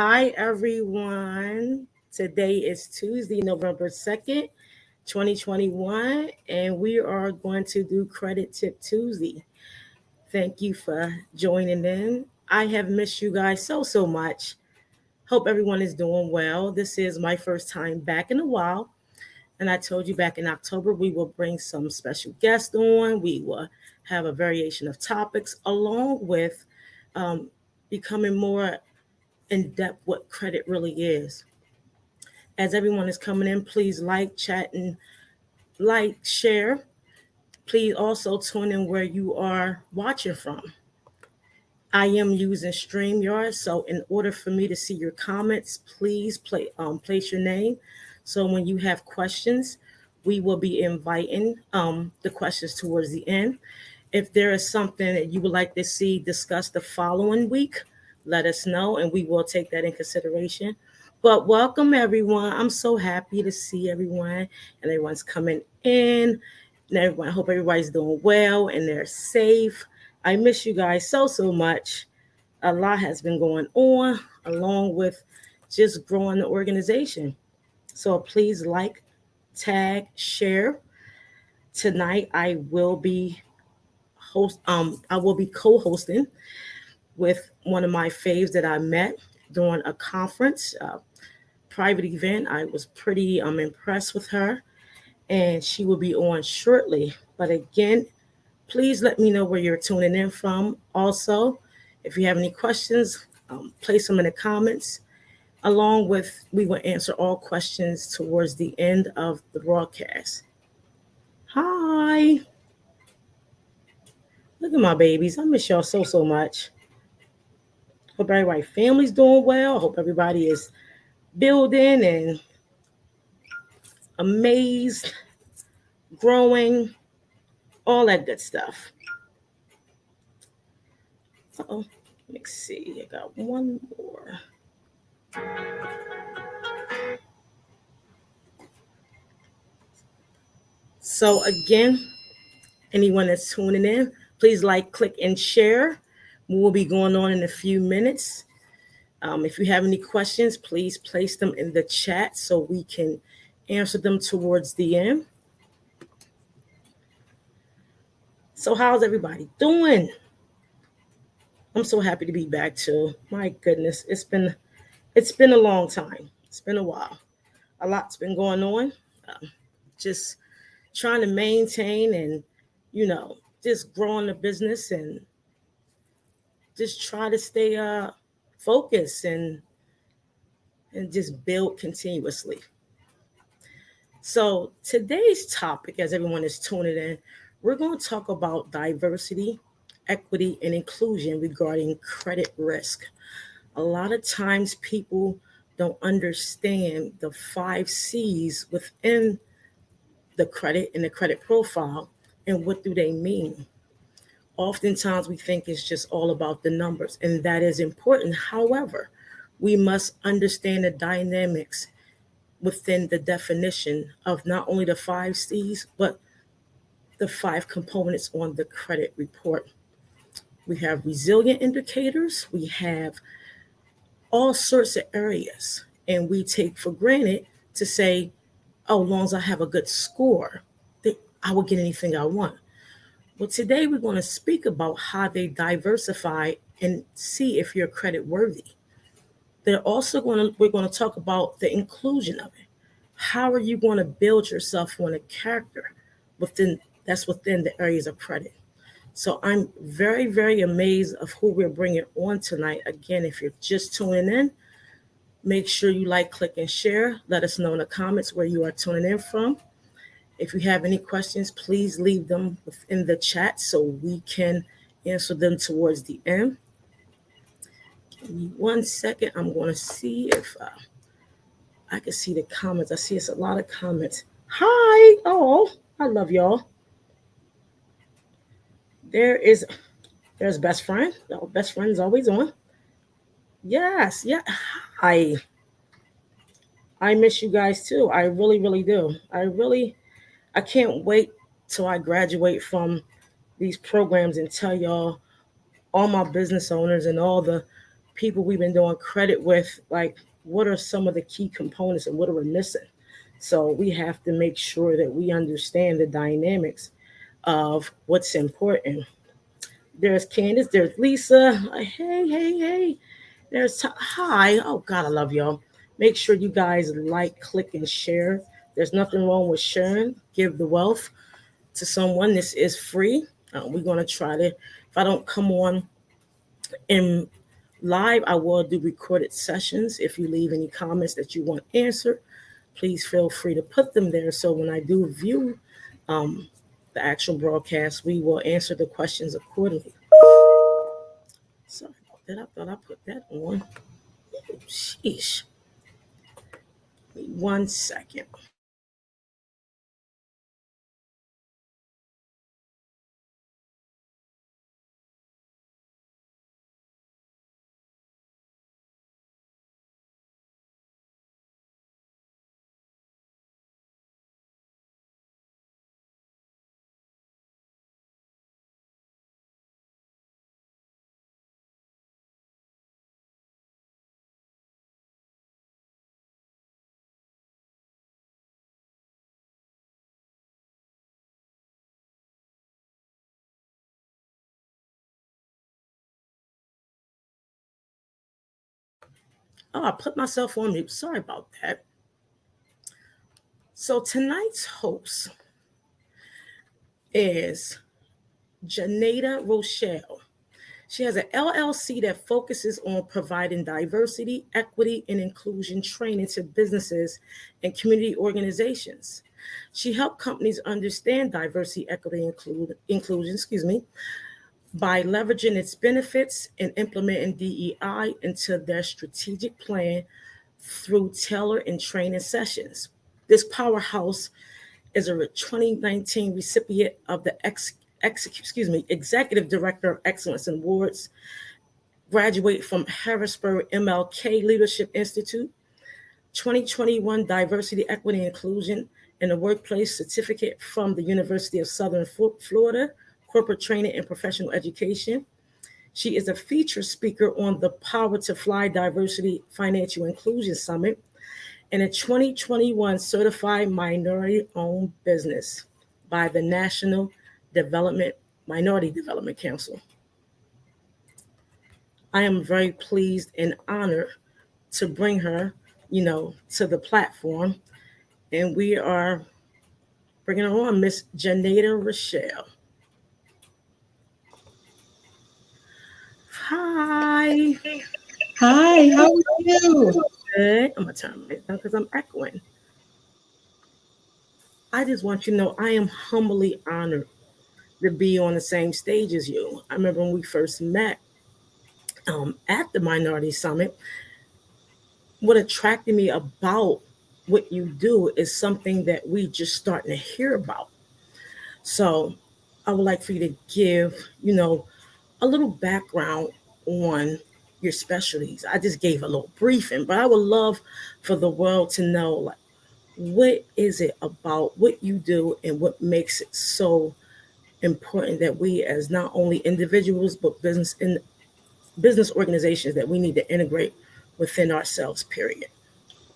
Hi, everyone. Today is Tuesday, November 2nd, 2021, and we are going to do Credit Tip Tuesday. Thank you for joining in. I have missed you guys so much. Hope everyone is doing well. This is my first time back in a while, and I told you back in October we will bring some special guests on. We will have a variation of topics along with um, becoming more in depth what credit really is. As everyone is coming in, please like, chat, and share. Please also tune in where you are watching from. I am using StreamYard, so in order for me to see your comments, please place your name. So when you have questions, we will be inviting the questions towards the end. If there is something that you would like to see discussed the following week, let us know and we will take that in consideration. But welcome everyone. I'm so happy to see everyone and everyone's coming in. And everyone, I hope everybody's doing well and they're safe. I miss you guys so much. A lot has been going on along with just growing the organization. So please like, tag, share. Tonight I will be co-hosting with one of my faves that I met during a conference, private event. I was pretty impressed with her, and she will be on shortly. But again, please let me know where you're tuning in from. Also, if you have any questions, place them in the comments. Along with, we will answer all questions towards the end of the broadcast. Hi, look at my babies. I miss y'all so much. Hope everybody family's doing well. Hope everybody is building and amazed, growing, all that good stuff. Oh, let's see. I got one more. So again, anyone that's tuning in, please like, click, and share. We'll be going on in a few minutes. If you have any questions, please place them in the chat so we can answer them towards the end. So how's everybody doing? I'm so happy to be back too. My goodness, it's been a long time. It's been a while. A lot's been going on. Just trying to maintain and just growing the business and just try to stay focused and just build continuously. So today's topic, as everyone is tuning in, we're going to talk about diversity, equity, and inclusion regarding credit risk. A lot of times people don't understand the 5 C's within the credit and the credit profile and what do they mean. Oftentimes we think it's just all about the numbers, and that is important. However, we must understand the dynamics within the definition of not only the 5 C's, but the 5 components on the credit report. We have resilient indicators, we have all sorts of areas, and we take for granted to say, oh, as long as I have a good score, I will get anything I want. Well, today we're going to speak about how they diversify and see if you're credit worthy. We're going to talk about the inclusion of it. How are you going to build yourself on a character within the areas of credit? So I'm very amazed of who we're bringing on tonight. Again, if you're just tuning in, make sure you like, click, and share. Let us know in the comments where you are tuning in from. If you have any questions, please leave them within the chat so we can answer them towards the end. Give me 1 second. I'm going to see if I can see the comments. I see it's a lot of comments. Hi. Oh, I love y'all. There's best friend. Oh, best friend is always on. Yes. Yeah. I miss you guys too. I really do. I can't wait till I graduate from these programs and tell y'all, all my business owners and all the people we've been doing credit with, like what are some of the key components and what are we missing. So we have to make sure that we understand the dynamics of what's important. There's Candace, there's Lisa. Hey, hey, hey. There's hi. Oh God, I love y'all. Make sure you guys like, click, and share. There's nothing wrong with sharing. Give the wealth to someone. This is free. We're gonna try to. If I don't come on in live, I will do recorded sessions. If you leave any comments that you want answered, please feel free to put them there. So when I do view the actual broadcast, we will answer the questions accordingly. Sorry about that. I thought I put that on. Sheesh. 1 second. Oh, I put myself on mute. Sorry about that. So tonight's host is Janeda Rochelle. She has an LLC that focuses on providing diversity, equity, and inclusion training to businesses and community organizations. She helped companies understand diversity, equity, inclusion, by leveraging its benefits and implementing DEI into their strategic plan through tailored and training sessions. This powerhouse is a 2019 recipient of the Executive Director of Excellence Awards, graduate from Harrisburg MLK Leadership Institute, 2021 Diversity, Equity, and Inclusion in the Workplace Certificate from the University of Southern Florida, Corporate Training and Professional Education. She is a featured speaker on the Power to Fly Diversity Financial Inclusion Summit and a 2021 Certified Minority-Owned Business by the National Minority Development Council. I am very pleased and honored to bring her, to the platform. And we are bringing her on, Miss Janeda Rochelle. Hi. Hi, how are you? Good. I'm going to turn it down because I'm echoing. I just want you to know I am humbly honored to be on the same stage as you. I remember when we first met at the Minority Summit, what attracted me about what you do is something that we just starting to hear about. So I would like for you to give, a little background on your specialties. I just gave a little briefing, but I would love for the world to know, like, what is it about what you do and what makes it so important that we, as not only individuals but business organizations, that we need to integrate within ourselves, period.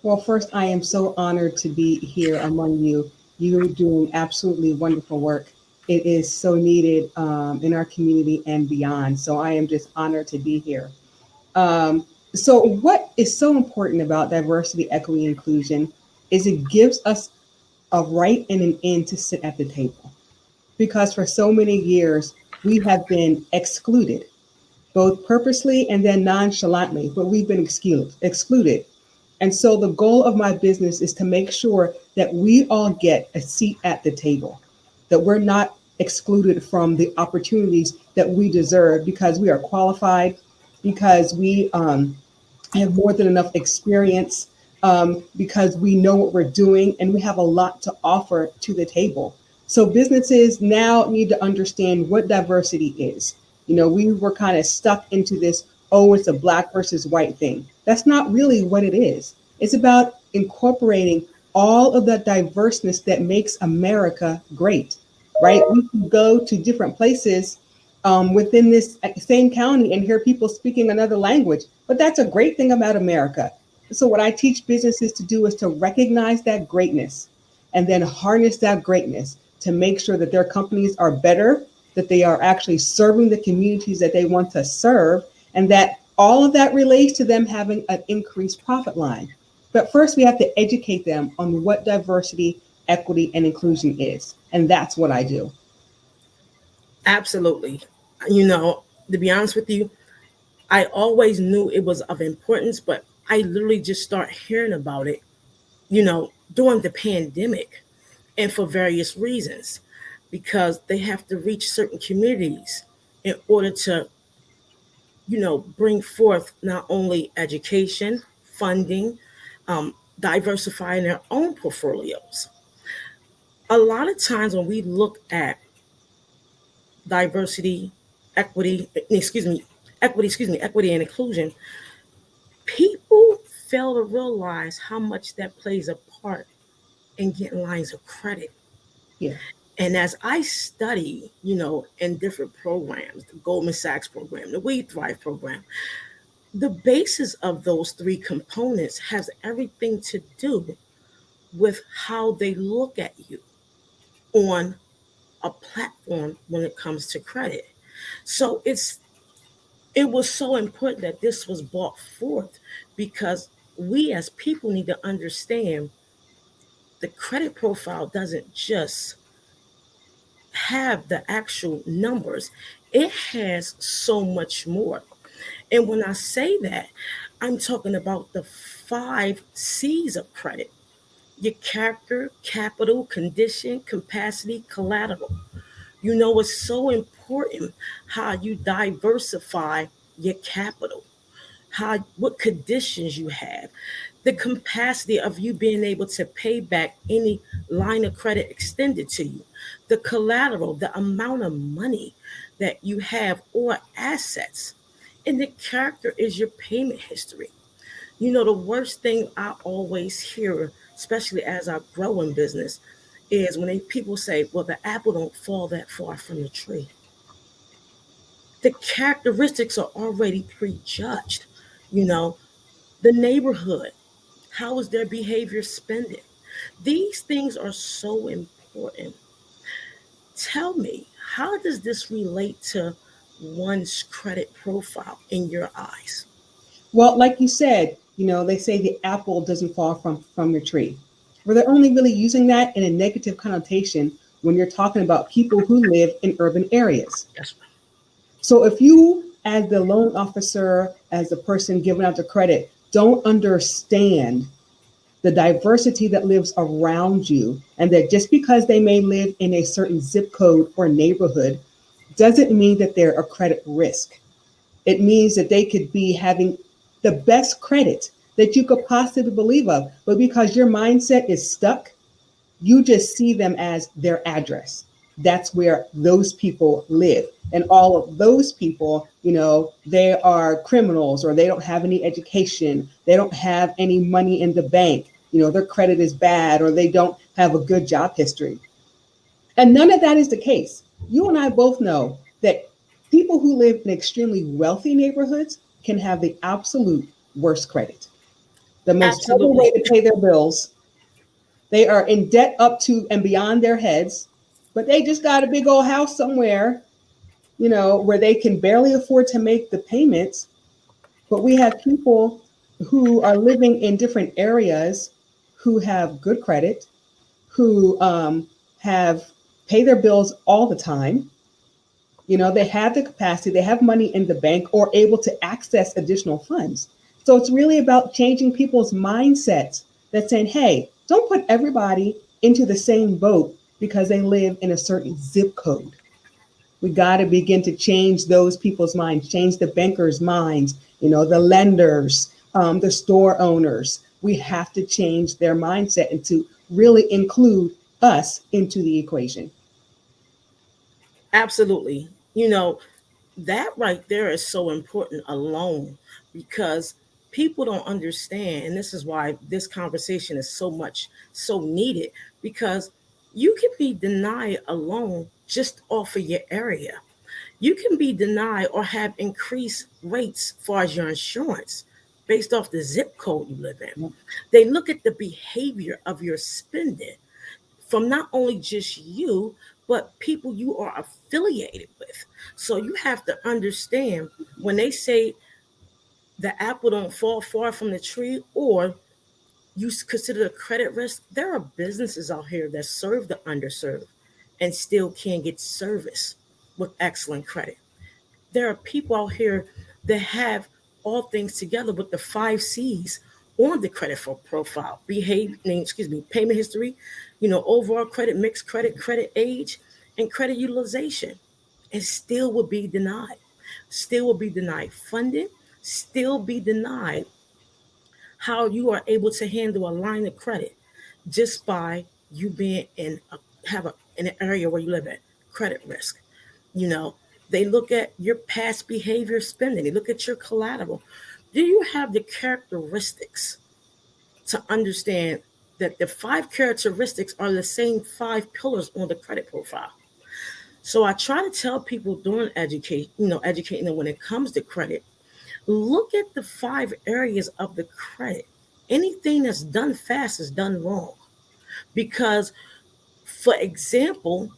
Well, first, I am so honored to be here among you. You're doing absolutely wonderful work. It is so needed in our community and beyond. So I am just honored to be here. So, what is so important about diversity, equity, inclusion is it gives us a right and an end to sit at the table. Because for so many years, we have been excluded, both purposely and then nonchalantly, but we've been excluded. And so the goal of my business is to make sure that we all get a seat at the table, that we're not excluded from the opportunities that we deserve because we are qualified, because we have more than enough experience, because we know what we're doing and we have a lot to offer to the table. So businesses now need to understand what diversity is. We were kind of stuck into this, oh, it's a black versus white thing. That's not really what it is. It's about incorporating all of the diverseness that makes America great, right? We can go to different places within this same county and hear people speaking another language. But that's a great thing about America. So what I teach businesses to do is to recognize that greatness and then harness that greatness to make sure that their companies are better, that they are actually serving the communities that they want to serve, and that all of that relates to them having an increased profit line. But first, we have to educate them on what diversity, equity, and inclusion is. And that's what I do. Absolutely. You know, to be honest with you, I always knew it was of importance, but I literally just start hearing about it, during the pandemic and for various reasons, because they have to reach certain communities in order to, bring forth not only education, funding, diversifying their own portfolios. A lot of times when we look at diversity, equity, equity and inclusion, people fail to realize how much that plays a part in getting lines of credit. Yeah. And as I study, in different programs, the Goldman Sachs program, the We Thrive program, the basis of those three components has everything to do with how they look at you on a platform when it comes to credit. So it was so important that this was brought forth because we as people need to understand the credit profile doesn't just have the actual numbers, it has so much more. And when I say that, I'm talking about the 5 C's of credit: your character, capital, condition, capacity, collateral. It's so important how you diversify your capital, what conditions you have, the capacity of you being able to pay back any line of credit extended to you, the collateral, the amount of money that you have or assets, and the character is your payment history. The worst thing I always hear, especially as I grow in business, is when people say, well, the apple don't fall that far from the tree. The characteristics are already prejudged. You know, the neighborhood, how is their behavior spending? These things are so important. Tell me, how does this relate to one's credit profile in your eyes? Well, like you said, they say the apple doesn't fall from the tree. Well, they're only really using that in a negative connotation when you're talking about people who live in urban areas. Yes. So if you, as the loan officer, as the person giving out the credit, don't understand the diversity that lives around you, and that just because they may live in a certain zip code or neighborhood doesn't mean that they're a credit risk. It means that they could be having the best credit that you could possibly believe of, but because your mindset is stuck, you just see them as their address. That's where those people live. And all of those people, they are criminals, or they don't have any education. They don't have any money in the bank. Their credit is bad, or they don't have a good job history. And none of that is the case. You and I both know that people who live in extremely wealthy neighborhoods can have the absolute worst credit, the most trouble Absolutely. way to pay their bills. They are in debt up to and beyond their heads, but they just got a big old house somewhere, where they can barely afford to make the payments. But we have people who are living in different areas who have good credit, who have pay their bills all the time. They have the capacity, they have money in the bank or able to access additional funds. So it's really about changing people's mindsets that saying, hey, don't put everybody into the same boat because they live in a certain zip code. We got to begin to change those people's minds, change the bankers' minds, the lenders, the store owners. We have to change their mindset and to really include us into the equation. Absolutely. That right there is so important alone because people don't understand. And this is why this conversation is so needed, because you can be denied a loan just off of your area. You can be denied or have increased rates as far as your insurance based off the zip code you live in. They look at the behavior of your spending from not only just you, but people you are affiliated with. So you have to understand when they say the apple don't fall far from the tree, or you consider a credit risk, there are businesses out here that serve the underserved and still can get service with excellent credit. There are people out here that have all things together with the 5 C's on the credit profile: payment history, overall credit, mixed credit, credit age, and credit utilization, and still will be denied. Still will be denied funding, still be denied how you are able to handle a line of credit just by you being in an area where you live at credit risk. You know, they look at your past behavior spending, they look at your collateral. Do you have the characteristics to understand that the 5 characteristics are the same 5 pillars on the credit profile? So I try to tell people during educating them when it comes to credit, look at the 5 areas of the credit. Anything that's done fast is done wrong. Because, for example,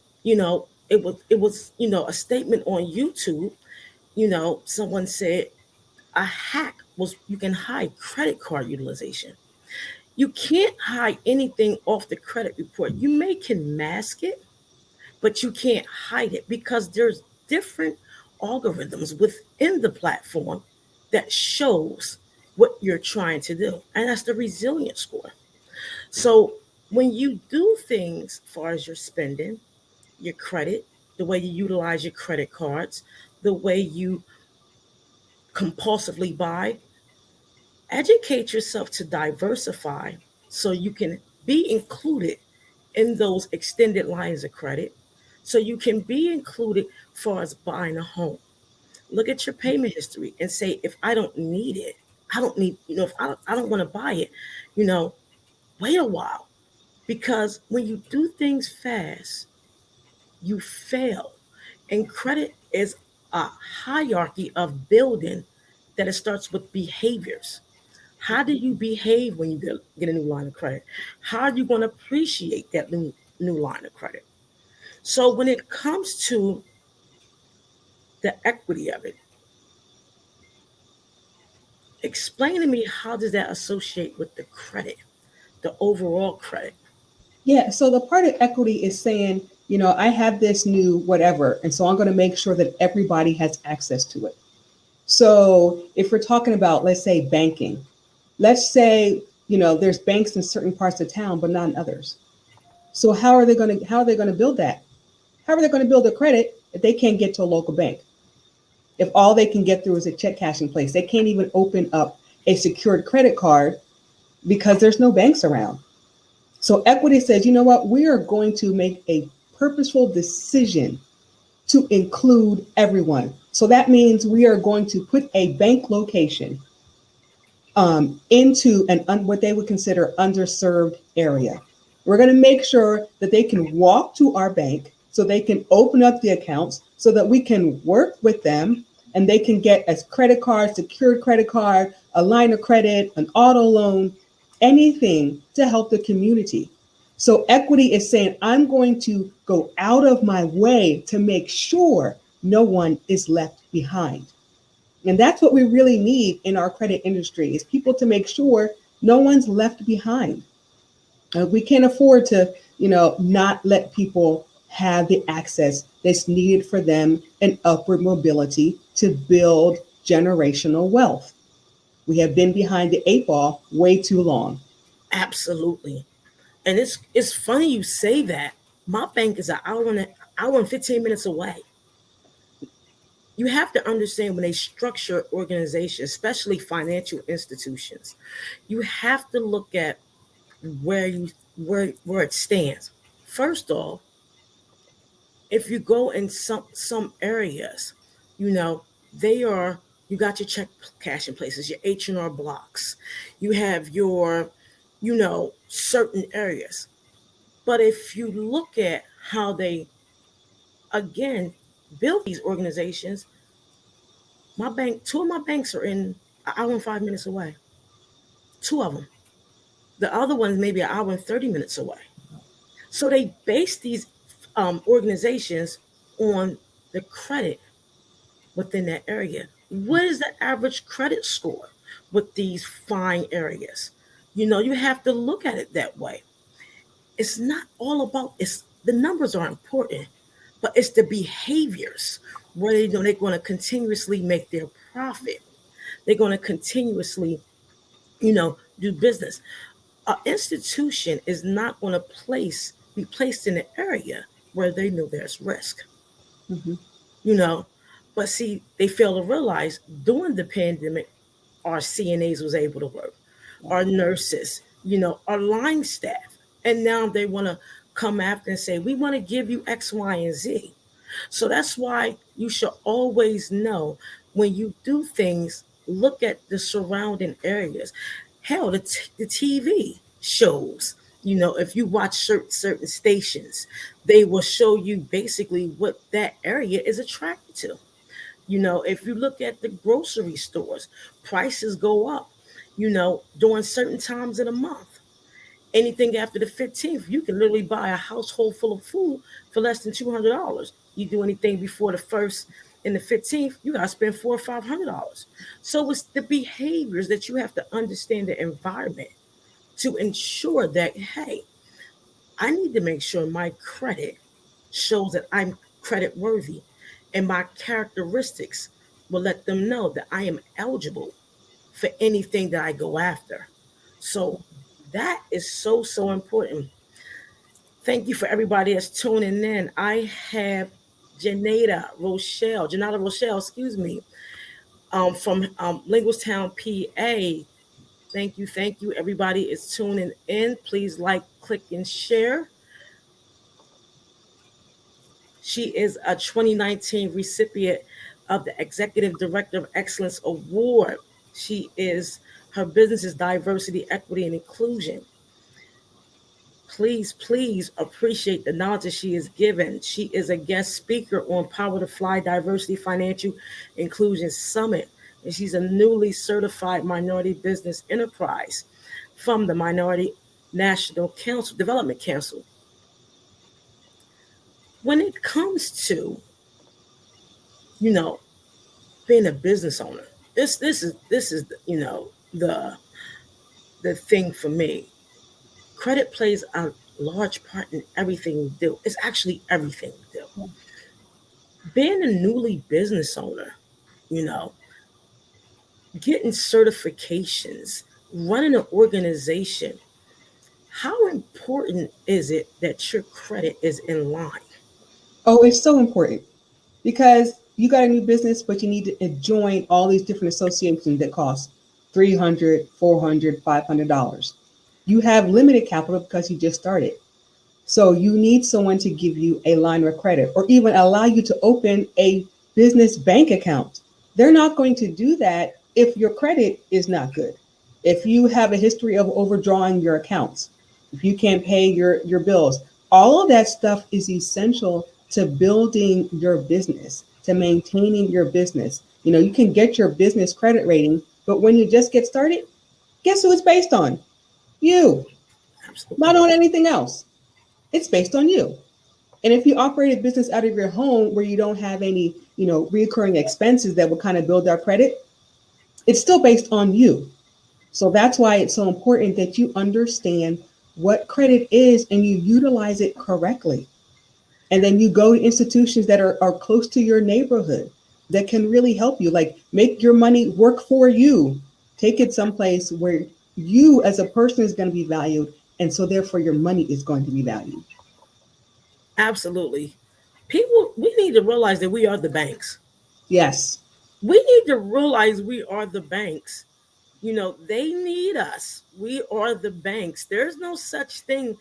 it was a statement on YouTube. Someone said a hack was you can hide credit card utilization. You can't hide anything off the credit report. You can mask it, but you can't hide it because there's different algorithms within the platform that shows what you're trying to do. And that's the resilience score. So when you do things as far as your spending, your credit, the way you utilize your credit cards, the way you compulsively buy, educate yourself to diversify so you can be included in those extended lines of credit, so you can be included as far as buying a home. Look at your payment history and say, if I don't need it, I don't need, if I don't want to buy it, wait a while. Because when you do things fast, you fail. And credit is a hierarchy of building that it starts with behaviors. How do you behave when you get a new line of credit? How are you going to appreciate that new line of credit? So when it comes to the equity of it, explain to me, how does that associate with the credit, the overall credit? Yeah, so the part of equity is saying, I have this new whatever, and so I'm going to make sure that everybody has access to it. So if we're talking about, let's say, banking, let's say, there's banks in certain parts of town, but not in others. So how are they going to build that? How are they going to build a credit if they can't get to a local bank? If all they can get through is a check cashing place, they can't even open up a secured credit card because there's no banks around. So equity says, you know what, we are going to make a purposeful decision to include everyone. So that means we are going to put a bank location into what they would consider underserved area. We're going to make sure that they can walk to our bank so they can open up the accounts so that we can work with them and they can get a credit card, secured credit card, a line of credit, an auto loan, anything to help the community. So equity is saying, I'm going to go out of my way to make sure no one is left behind. And that's what we really need in our credit industry, is people to make sure no one's left behind. We can't afford to, not let people have the access that's needed for them and upward mobility to build generational wealth. We have been behind the 8 ball way too long. Absolutely. And it's funny you say that. My bank is an hour and 15 minutes away. You have to understand, when they structure organizations, especially financial institutions, you have to look at where it stands. First off, if you go in some areas, they are, you got your check cashing places, your H&R blocks, you have your certain areas. But if you look at how they, again, build these organizations, two of my banks are in an hour and 5 minutes away. Two of them. The other one's maybe an hour and 30 minutes away. So they base these organizations on the credit within that area. What is the average credit score with these fine areas? You have to look at it that way. It's not all about it's the numbers are important, but it's the behaviors where they're going to continuously make their profit. They're going to continuously, do business. An institution is not going to be placed in an area where they know there's risk. Mm-hmm. You know, but see, they fail to realize during the pandemic, our CNAs was able to work, our nurses, our line staff, and now they want to come after and say, we want to give you X, Y, and Z. So that's why you should always know when you do things, look at the surrounding areas. Hell, the TV shows, if you watch certain stations, they will show you basically what that area is attracted to. If you look at the grocery stores, prices go up, during certain times of the month. Anything after the 15th, you can literally buy a household full of food for less than $200. You do anything before the 1st and the 15th, you got to spend $400 or $500. So it's the behaviors that you have to understand the environment to ensure that, hey, I need to make sure my credit shows that I'm credit worthy, and my characteristics will let them know that I am eligible for anything that I go after. So that is so, so important. Thank you for everybody that's tuning in. I have Janata Rochelle, excuse me, from Linguistown, PA. Thank you. Everybody is tuning in. Please like, click, and share. She is a 2019 recipient of the Executive Director of Excellence Award. Her business is diversity, equity, and inclusion. Please appreciate the knowledge that she is given. She is a guest speaker on Power to Fly Diversity Financial Inclusion Summit, and she's a newly certified minority business enterprise from the Minority National Council, Development Council. When it comes to, being a business owner, this is the thing for me. Credit plays a large part in everything we do. It's actually everything we do. Being a newly business owner, getting certifications, running an organization, how important is it that your credit is in line? Oh, it's so important because you got a new business, but you need to join all these different associations that cost $300, $400, $500. You have limited capital because you just started. So you need someone to give you a line of credit or even allow you to open a business bank account. They're not going to do that if your credit is not good. If you have a history of overdrawing your accounts, if you can't pay your bills, all of that stuff is essential to building your business, to maintaining your business. You can get your business credit rating, but when you just get started, guess who it's based on? You. Absolutely. Not on anything else. It's based on you. And if you operate a business out of your home where you don't have any, recurring expenses that will kind of build our credit, it's still based on you. So that's why it's so important that you understand what credit is and you utilize it correctly. And then you go to institutions that are close to your neighborhood that can really help you, like make your money work for you. Take it someplace where you as a person is going to be valued. And so therefore your money is going to be valued. Absolutely. We need to realize that we are the banks. Yes. We need to realize we are the banks. They need us. We are the banks. There's no such thing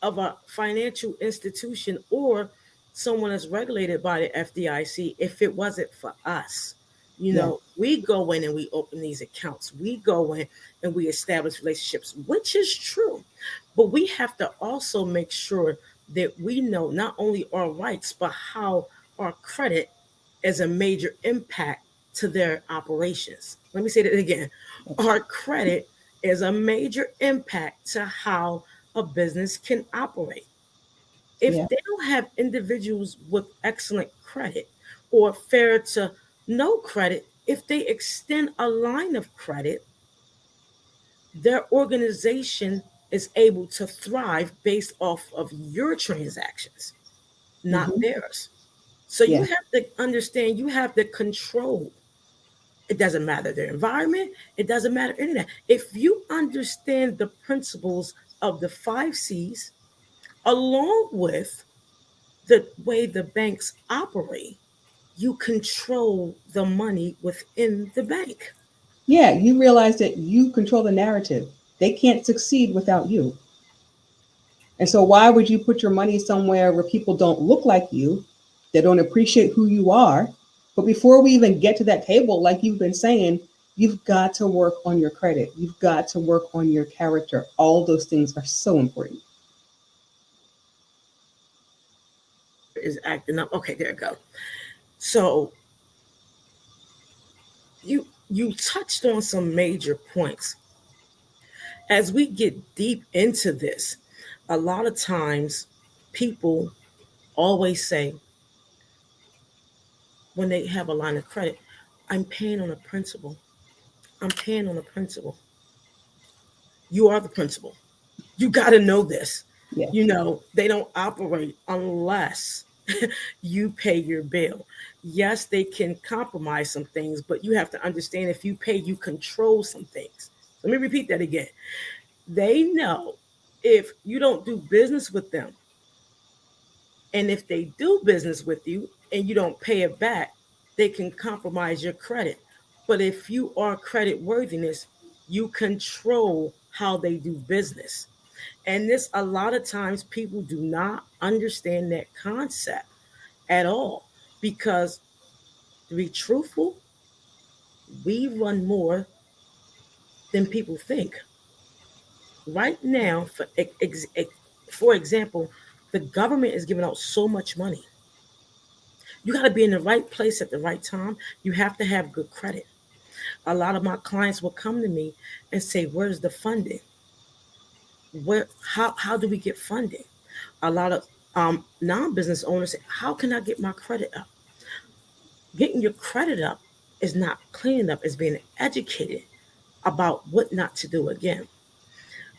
of a financial institution or someone that's regulated by the FDIC if it wasn't for us. We go in and we open these accounts. We go in and we establish relationships, which is true. But we have to also make sure that we know not only our rights, but how our credit as a major impact to their operations. Let me say that again. Our credit is a major impact to how a business can operate. If Yeah. they don't have individuals with excellent credit or fair to no credit, if they extend a line of credit, their organization is able to thrive based off of your transactions, not Hmm. theirs. So you Yeah. have to understand, you have to control. It doesn't matter the environment, it doesn't matter any of that. If you understand the principles of the 5 C's, along with the way the banks operate, you control the money within the bank. Yeah. You realize that you control the narrative. They can't succeed without you. And so, why would you put your money somewhere where people don't look like you, they don't appreciate who you are? But before we even get to that table, like you've been saying, you've got to work on your credit. You've got to work on your character. All those things are so important. Is acting up. Okay, there you go. So you touched on some major points. As we get deep into this, a lot of times people always say when they have a line of credit, I'm paying on a principal. I'm paying on a principal. You are the principal. You got to know this. Yeah. They don't operate unless you pay your bill. Yes, they can compromise some things, but you have to understand if you pay, you control some things. Let me repeat that again. They know if you don't do business with them, and if they do business with you and you don't pay it back, they can compromise your credit. But if you are credit worthiness, you control how they do business. And this, a lot of times, people do not understand that concept at all because, to be truthful, we run more than people think. Right now, for example, the government is giving out so much money. You got to be in the right place at the right time. You have to have good credit. A lot of my clients will come to me and say, "Where's the funding? How do we get funding?" A lot of non-business owners say, "How can I get my credit up?" Getting your credit up is not cleaning up; it's being educated about what not to do again.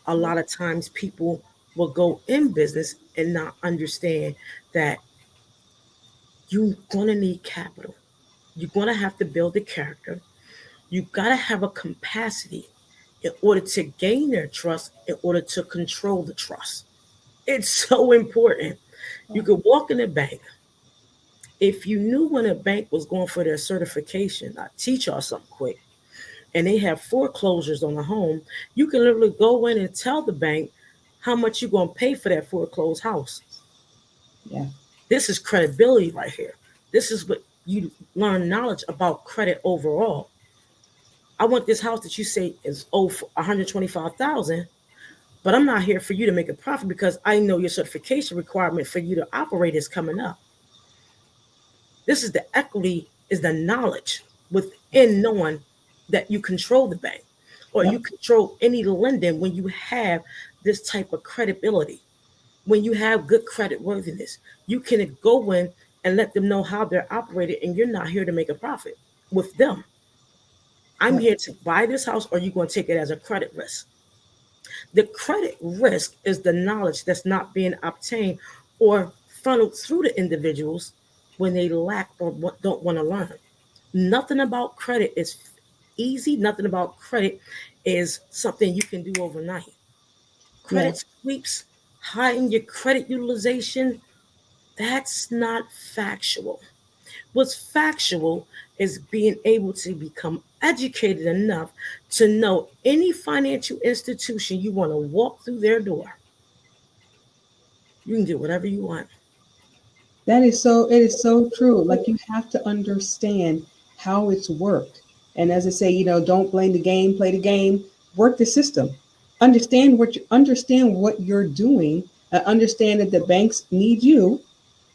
A lot of times, people will go in business and not understand that you're gonna need capital. You're gonna have to build a character. You gotta have a capacity in order to gain their trust, in order to control the trust. It's so important. You could walk in a bank. If you knew when a bank was going for their certification, I teach y'all something quick, and they have foreclosures on a home, you can literally go in and tell the bank how much you're going to pay for that foreclosed house. Yeah. This is credibility right here. This is what you learn knowledge about credit overall. I want this house that you say is for 125,000, but I'm not here for you to make a profit because I know your certification requirement for you to operate is coming up. This is the equity, is the knowledge within knowing that you control the bank or Yep. you control any lending when you have this type of credibility. When you have good credit worthiness, you can go in and let them know how they're operated, and you're not here to make a profit with them. I'm Yep. here to buy this house, or you're going to take it as a credit risk. The credit risk is the knowledge that's not being obtained or funneled through the individuals when they lack or don't want to learn. Nothing about credit is easy. Nothing about credit is something you can do overnight. Yeah. Credit sweeps, hiding your credit utilization, that's not factual. What's factual is being able to become educated enough to know any financial institution you want to walk through their door, you can do whatever you want. That is so, it is so true. Like you have to understand how it's worked. And as I say, don't blame the game, play the game, work the system. Understand what you're doing, understand that the banks need you,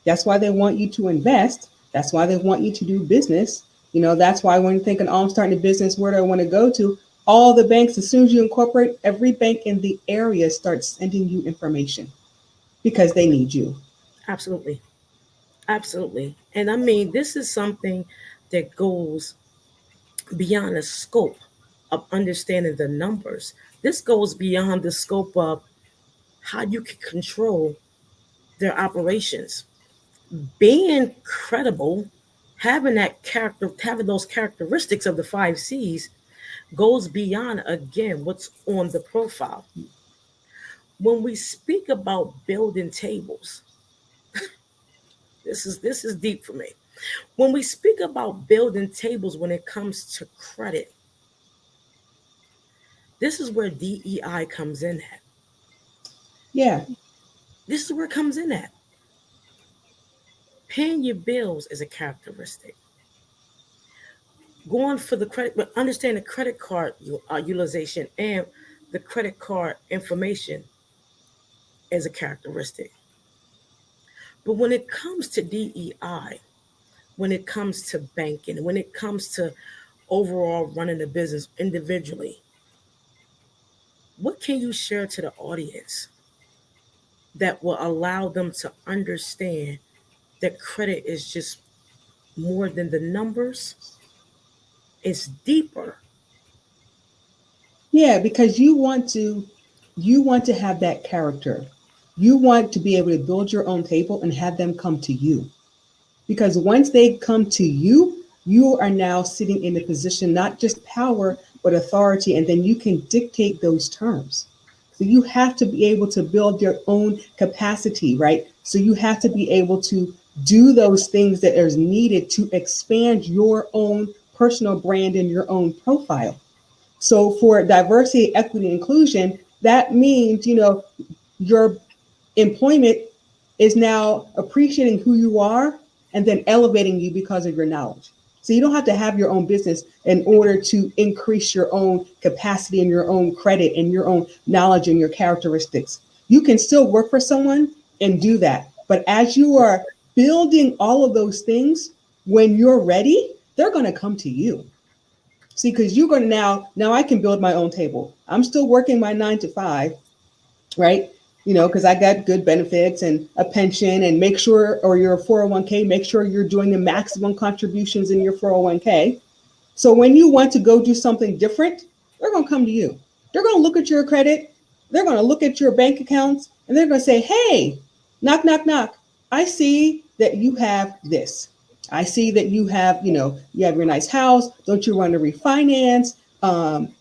That's why they want you to invest. That's why they want you to do business. That's why when you're thinking, oh, I'm starting a business, where do I want to go to? All the banks, as soon as you incorporate, every bank in the area starts sending you information because they need you. Absolutely. Absolutely. And I mean, this is something that goes beyond the scope of understanding the numbers. This goes beyond the scope of how you can control their operations. Being credible, having those characteristics of the 5 C's goes beyond, again, what's on the profile. When we speak about building tables, this is deep for me. When we speak about building tables when it comes to credit, this is where DEI comes in at. Yeah. This is where it comes in at. Paying your bills is a characteristic. Going for the credit, but understand the credit card utilization and the credit card information is a characteristic. But when it comes to DEI, when it comes to banking, when it comes to overall running a business individually, what can you share to the audience that will allow them to understand that credit is just more than the numbers? It's deeper. Yeah, because you want to have that character. You want to be able to build your own table and have them come to you. Because once they come to you, you are now sitting in a position, not just power, but authority, and then you can dictate those terms. So you have to be able to build your own capacity, right? So you have to be able to do those things that are needed to expand your own personal brand and your own profile. So for diversity, equity, inclusion, that means, your employment is now appreciating who you are and then elevating you because of your knowledge. So you don't have to have your own business in order to increase your own capacity and your own credit and your own knowledge and your characteristics. You can still work for someone and do that. But as you are building all of those things, when you're ready, they're going to come to you. See, because you're going to now I can build my own table. I'm still working my 9 to 5, right? Because I got good benefits and a pension, and make sure, or your 401k, make sure you're doing the maximum contributions in your 401k. So when you want to go do something different, they're going to come to you. They're going to look at your credit. They're going to look at your bank accounts, and they're going to say, hey, knock, knock, knock. I see that you have this. I see that you have your nice house. Don't you want to refinance?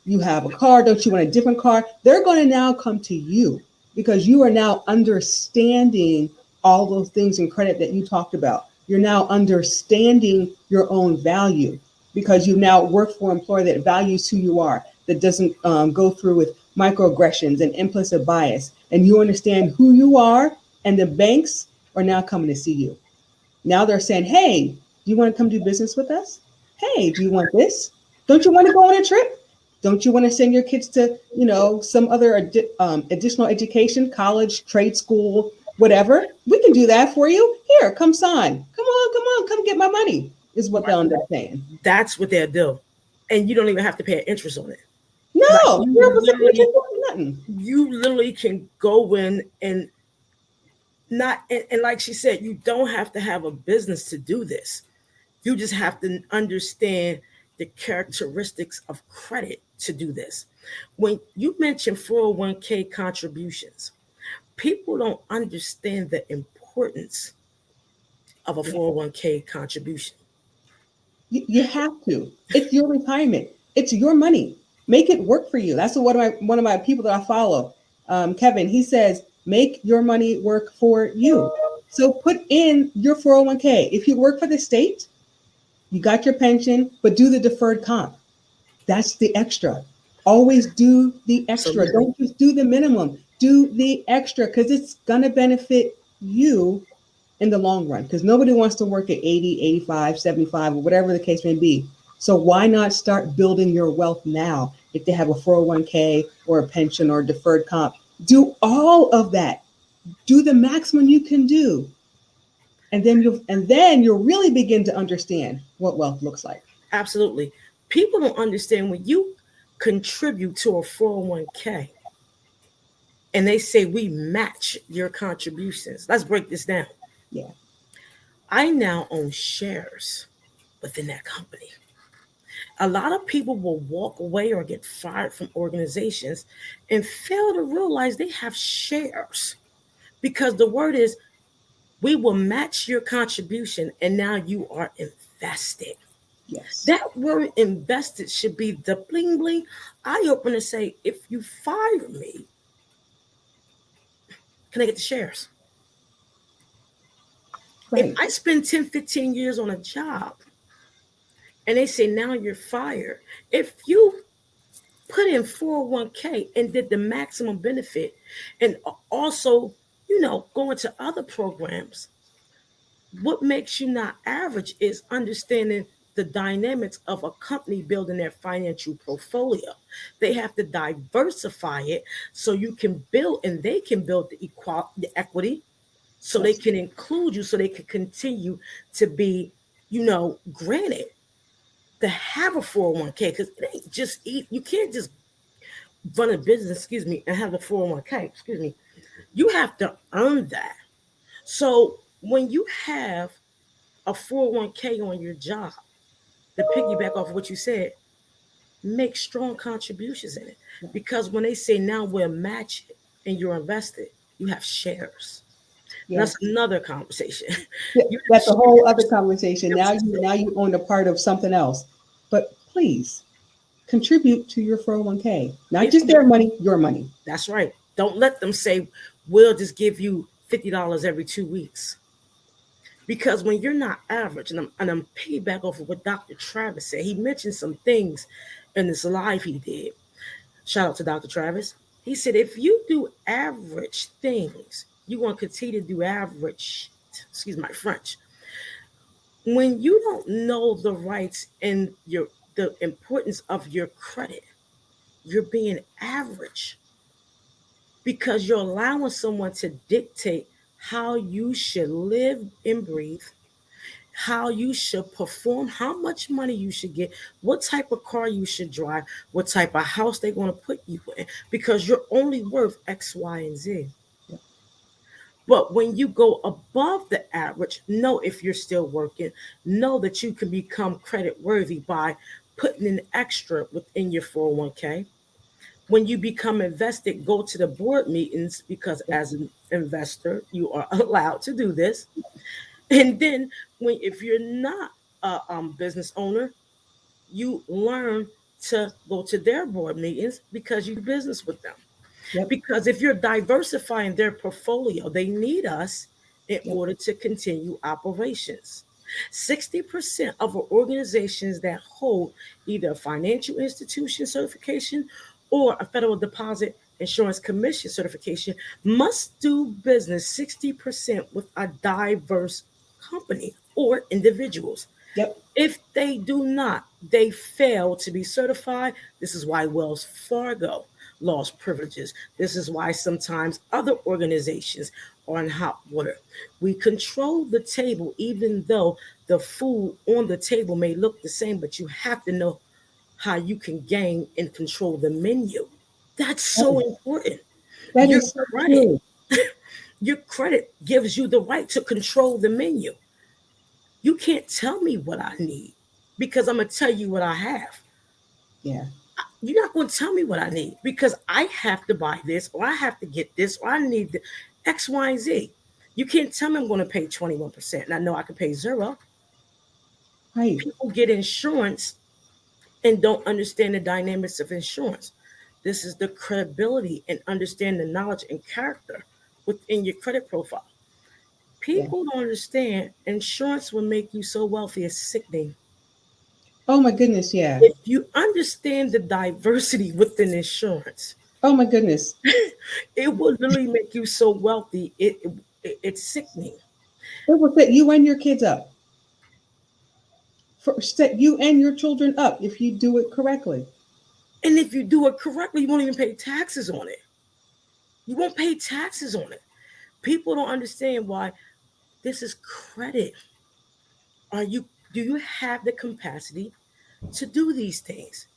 You have a car. Don't you want a different car? They're going to now come to you because you are now understanding all those things in credit that you talked about. You're now understanding your own value because you now work for an employer that values who you are, that doesn't go through with microaggressions and implicit bias. And you understand who you are, and the banks are now coming to see you. Now they're saying, hey, do you want to come do business with us? Hey, do you want this? Don't you want to go on a trip? Don't you want to send your kids to, some other additional education, college, trade school, whatever? We can do that for you. Here, come sign. Come on, come get my money, is what they'll end up saying. That's what they'll do. And you don't even have to pay interest on it. No, nothing. You literally can go in and not, and like she said, you don't have to have a business to do this. You just have to understand the characteristics of credit to do this. When you mention 401k contributions, people don't understand the importance of a 401k contribution. You have to. It's your retirement. It's your money. Make it work for you. That's what one of my people that I follow, Kevin, he says, make your money work for you. So put in your 401k. If you work for the state, you got your pension, but do the deferred comp. That's the extra. Always do the extra. Absolutely. Don't just do the minimum. Do the extra because it's going to benefit you in the long run, because nobody wants to work at 80, 85, 75, or whatever the case may be. So why not start building your wealth now? If they have a 401k or a pension or a deferred comp, do all of that. Do the maximum you can do. And then you'll really begin to understand what wealth looks like. Absolutely. People don't understand when you contribute to a 401k and they say we match your contributions. Let's break this down. Yeah. I now own shares within that company. A lot of people will walk away or get fired from organizations and fail to realize they have shares because the word is we will match your contribution and now you are invested. Yes. That word invested should be the bling bling eye opener. Say, if you fire me, can I get the shares? Right. If I spend 10, 15 years on a job and they say now you're fired, if you put in 401k and did the maximum benefit and also, go into other programs, what makes you not average is understanding the dynamics of a company building their financial portfolio. They have to diversify it so you can build and they can build the equity so they Yes. can include you so they can continue to be, granted to have a 401k because it ain't just eat. You can't just run a business, and have a 401k, You have to earn that. So when you have a 401k on your job, to piggyback off of what you said, make strong contributions in it. Because when they say now we'll match it and you're invested, you have shares. Yeah. That's another conversation. That's a whole other conversation. Now you own a part of something else. But please contribute to your 401k. Not just their money, your money. That's right. Don't let them say, we'll just give you $50 every 2 weeks. Because when you're not average, and I'm piggyback off of what Dr. Travis said, he mentioned some things in this live he did. Shout out to Dr. Travis. He said, if you do average things, you want to continue to do average, excuse my French. When you don't know the rights and the importance of your credit, you're being average because you're allowing someone to dictate how you should live and breathe, how you should perform, how much money you should get, what type of car you should drive, what type of house they're going to put you in, because you're only worth X, Y, and Z. Yep. But when you go above the average, know if you're still working, know that you can become credit worthy by putting in extra within your 401k. When you become invested, go to the board meetings because as an investor, you are allowed to do this. And then if you're not a business owner, you learn to go to their board meetings because you do business with them. Yep. Because if you're diversifying their portfolio, they need us in Yep. order to continue operations. 60% of organizations that hold either a financial institution certification or a federal deposit insurance commission certification must do business 60% with a diverse company or individuals. Yep. If they do not, they fail to be certified. This is why Wells Fargo lost privileges. This is why sometimes other organizations are in hot water. We control the table, even though the food on the table may look the same, but you have to know how you can gain and control the menu. That's so important. That Your is so credit, true. your credit gives you the right to control the menu. You can't tell me what I need because I'm going to tell you what I have. Yeah. You're not going to tell me what I need because I have to buy this or I have to get this or I need the X, Y, and Z. You can't tell me I'm going to pay 21%. And I know I can pay zero. Right. People get insurance and don't understand the dynamics of insurance. This is the credibility and understand the knowledge and character within your credit profile. People don't understand insurance will make you so wealthy it's sickening. Oh my goodness. Yeah. If you understand the diversity within insurance, Oh my goodness. it will literally make you so wealthy. It's sickening. It will set you and your kids up. Set you and your children up if you do it correctly. And if you do it correctly, you won't even pay taxes on it. You won't pay taxes on it. People don't understand why This is credit. Do you have the capacity to do these things?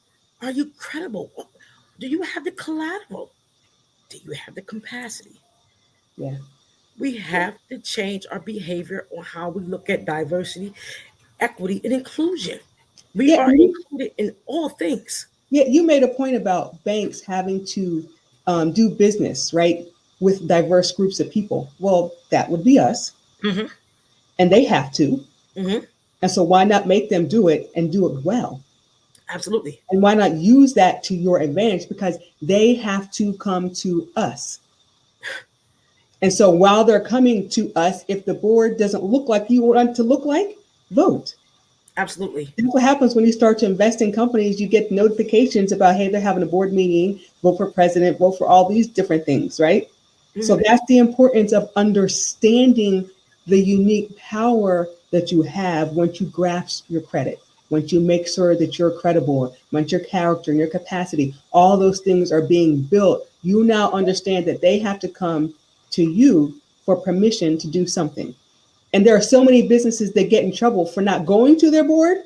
Are you credible? Do you have the collateral? Do you have the capacity? Yeah. We have to change our behavior on how we look at diversity, equity, and inclusion. We Yeah. are included in all things. Yeah. You made a point about banks having to do business, right, with diverse groups of people. Well, that would be us, Hmm. and they have to. Hmm. And so, why not make them do it and do it well? Absolutely. And why not use that to your advantage? Because they have to come to us. And so, while they're coming to us, if the board doesn't look like you want it to look like, vote. Absolutely. That's what happens when you start to invest in companies. You get notifications about, hey, they're having a board meeting, vote for president, vote for all these different things, right? So Hmm. that's the importance of understanding the unique power that you have once you grasp your credit, once you make sure that you're credible, once your character and your capacity, all those things are being built. You now understand that they have to come to you for permission to do something. And there are so many businesses that get in trouble for not going to their board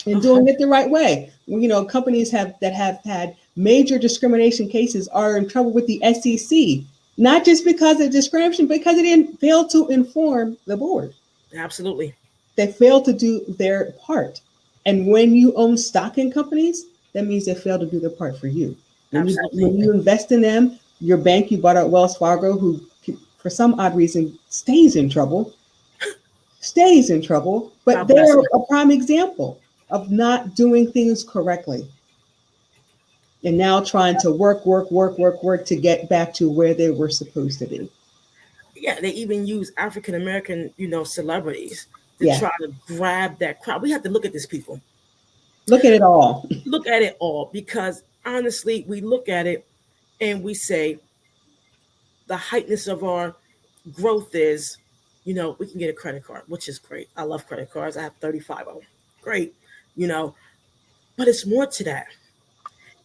and Uh-huh. doing it the right way. You know, companies that have had major discrimination cases are in trouble with the SEC, not just because of discrimination, because they didn't fail to inform the board. Absolutely. They failed to do their part. And when you own stock in companies, that means they failed to do their part for you. Absolutely. When you invest in them, your bank, you bought out Wells Fargo, who for some odd reason stays in trouble, but God bless they're them. a prime example of not doing things correctly and now trying to work to get back to where they were supposed to be. Yeah, they even use African American, celebrities to Yeah, try to grab that crowd. We have to look at these people. look at it all. Look at it all because honestly, we look at it and we say the heightness of our growth is, we can get a credit card, which is great. I love credit cards. I have 35 of them. Great, you know, but it's more to that.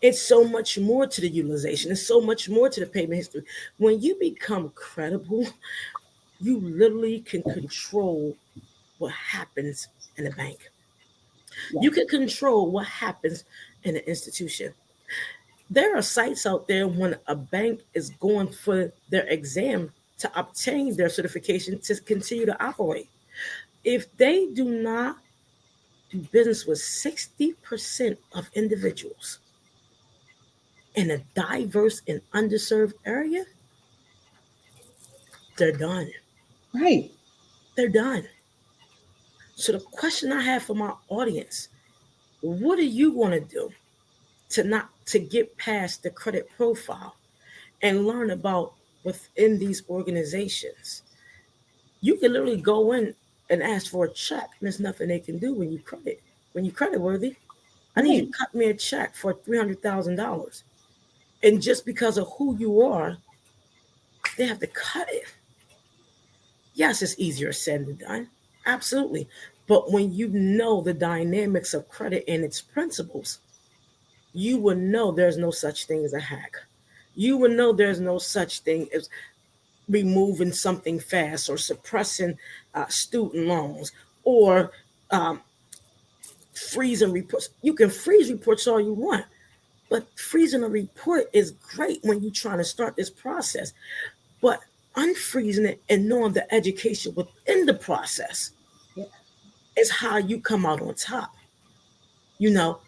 It's so much more to the utilization. It's so much more to the payment history. When you become credible, you literally can control what happens in a bank. Yeah, You can control what happens in an institution. There are sites out there when a bank is going for their exam to obtain their certification to continue to operate. If they do not do business with 60% of individuals in a diverse and underserved area, they're done. right. They're done. So the question I have for my audience, what are you going to do to get past the credit profile and learn about within these organizations? You can literally go in and ask for a check, and there's nothing they can do when you credit worthy. I need you Right. to cut me a check for $300,000, and just because of who you are, they have to cut it. Yes, it's easier said than done, absolutely. But when you know the dynamics of credit and its principles, you will know there's no such thing as a hack. You will know there's no such thing as removing something fast or suppressing student loans or um, freezing reports. You can freeze reports all you want, but freezing a report is great when you're trying to start this process. But unfreezing it and knowing the education within the process Yeah. is how you come out on top. You know,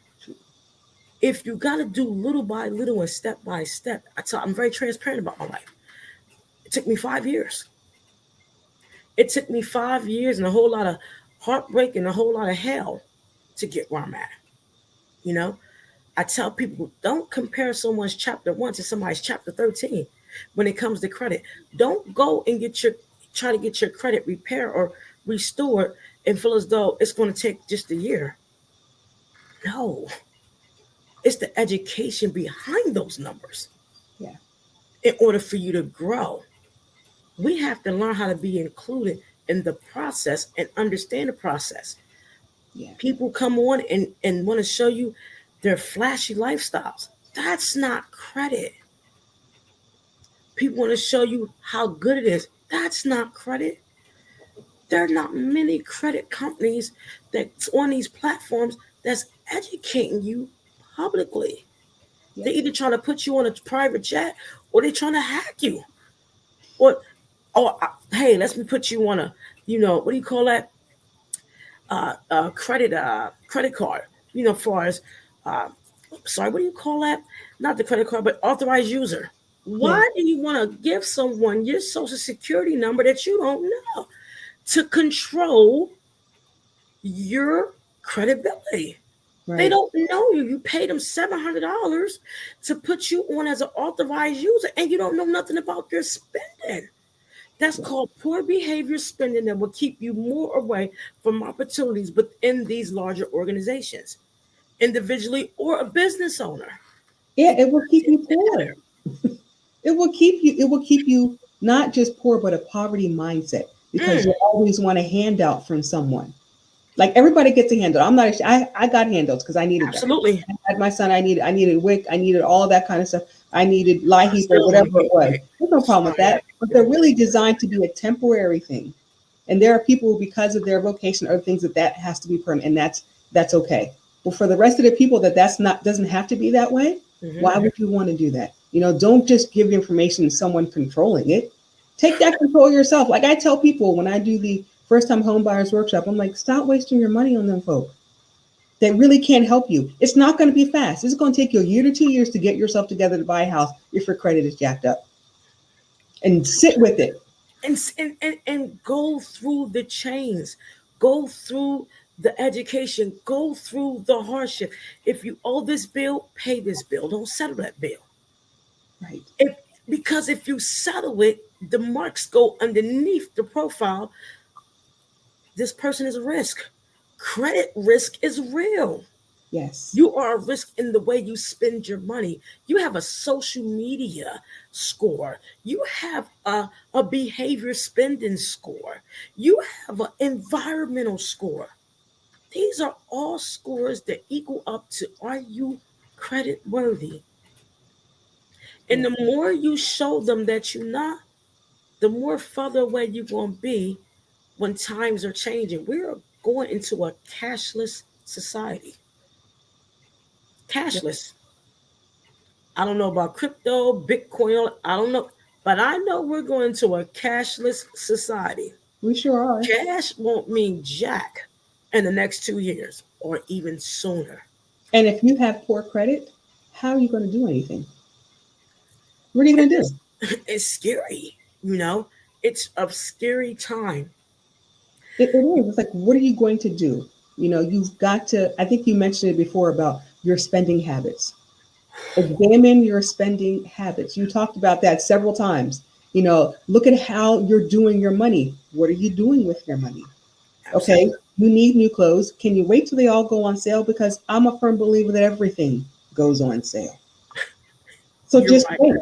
if you got to do little by little and step by step, I'm very transparent about my life. It took me 5 years. It took me 5 years and a whole lot of heartbreak and a whole lot of hell to get where I'm at. You know, I tell people don't compare someone's chapter 1 to somebody's chapter 13 when it comes to credit. Don't go and try to get your credit repaired or restored and feel as though it's going to take just a year. No, it's the education behind those numbers Yeah. in order for you to grow. We have to learn how to be included in the process and understand the process. Yeah. People come on and want to show you their flashy lifestyles. That's not credit. People want to show you how good it is. That's not credit. there are not many credit companies that's on these platforms that's educating you publicly. Yep. They're either trying to put you on a private jet or they're trying to hack you. Or, hey, let me put you on a, what do you call that? Credit card. Far as, uh, sorry, what do you call that? Not the credit card, but authorized user. Yeah. Why do you want to give someone your social security number that you don't know to control your credibility? Right. They don't know you. You paid them $700 to put you on as an authorized user, and you don't know nothing about your spending. That's called poor behavior spending that will keep you more away from opportunities within these larger organizations, individually or a business owner. Yeah, it will keep you poor. It will keep you not just poor, but a poverty mindset because you always want a handout from someone. Like everybody gets a handout. I'm not. I got handouts because I needed Absolutely. that. I had my son. I needed WIC. I needed all that kind of stuff. I needed LIHEAP or whatever it was. There's no problem with that. But they're really designed to be a temporary thing. And there are people because of their vocation or things that has to be permanent, and that's okay. But for the rest of the people that's not doesn't have to be that way. Why would you want to do that? Don't just give information to someone controlling it. Take that control yourself. Like I tell people when I do the first time home buyers workshop, I'm like, stop wasting your money on them folk. They really can't help you. It's not going to be fast. It's going to take you a year to 2 years to get yourself together to buy a house if your credit is jacked up. And sit with it. And go through the chains. Go through the education. Go through the hardship. If you owe this bill, pay this bill. Don't settle that bill. Right. Because if you settle it, the marks go underneath the profile. This person is a risk. Credit risk is real. Yes. You are a risk in the way you spend your money. You have a social media score. You have a behavior spending score. You have an environmental score. These are all scores that equal up to, are you credit worthy? And the more you show them that you're not, the more further away you're going to be when times are changing. We're going into a cashless society. Cashless. I don't know about crypto, Bitcoin, I don't know. But I know we're going to a cashless society. We sure are. Cash won't mean jack in the next 2 years or even sooner. And if you have poor credit, how are you going to do anything? What are you going to do? It's scary, It's a scary time. It is. It's like, what are you going to do? You've got to, I think you mentioned it before about your spending habits. Examine your spending habits. You talked about that several times. Look at how you're doing your money. What are you doing with your money? Absolutely. Okay, you need new clothes. Can you wait till they all go on sale? Because I'm a firm believer that everything goes on sale. So You're just right. wait.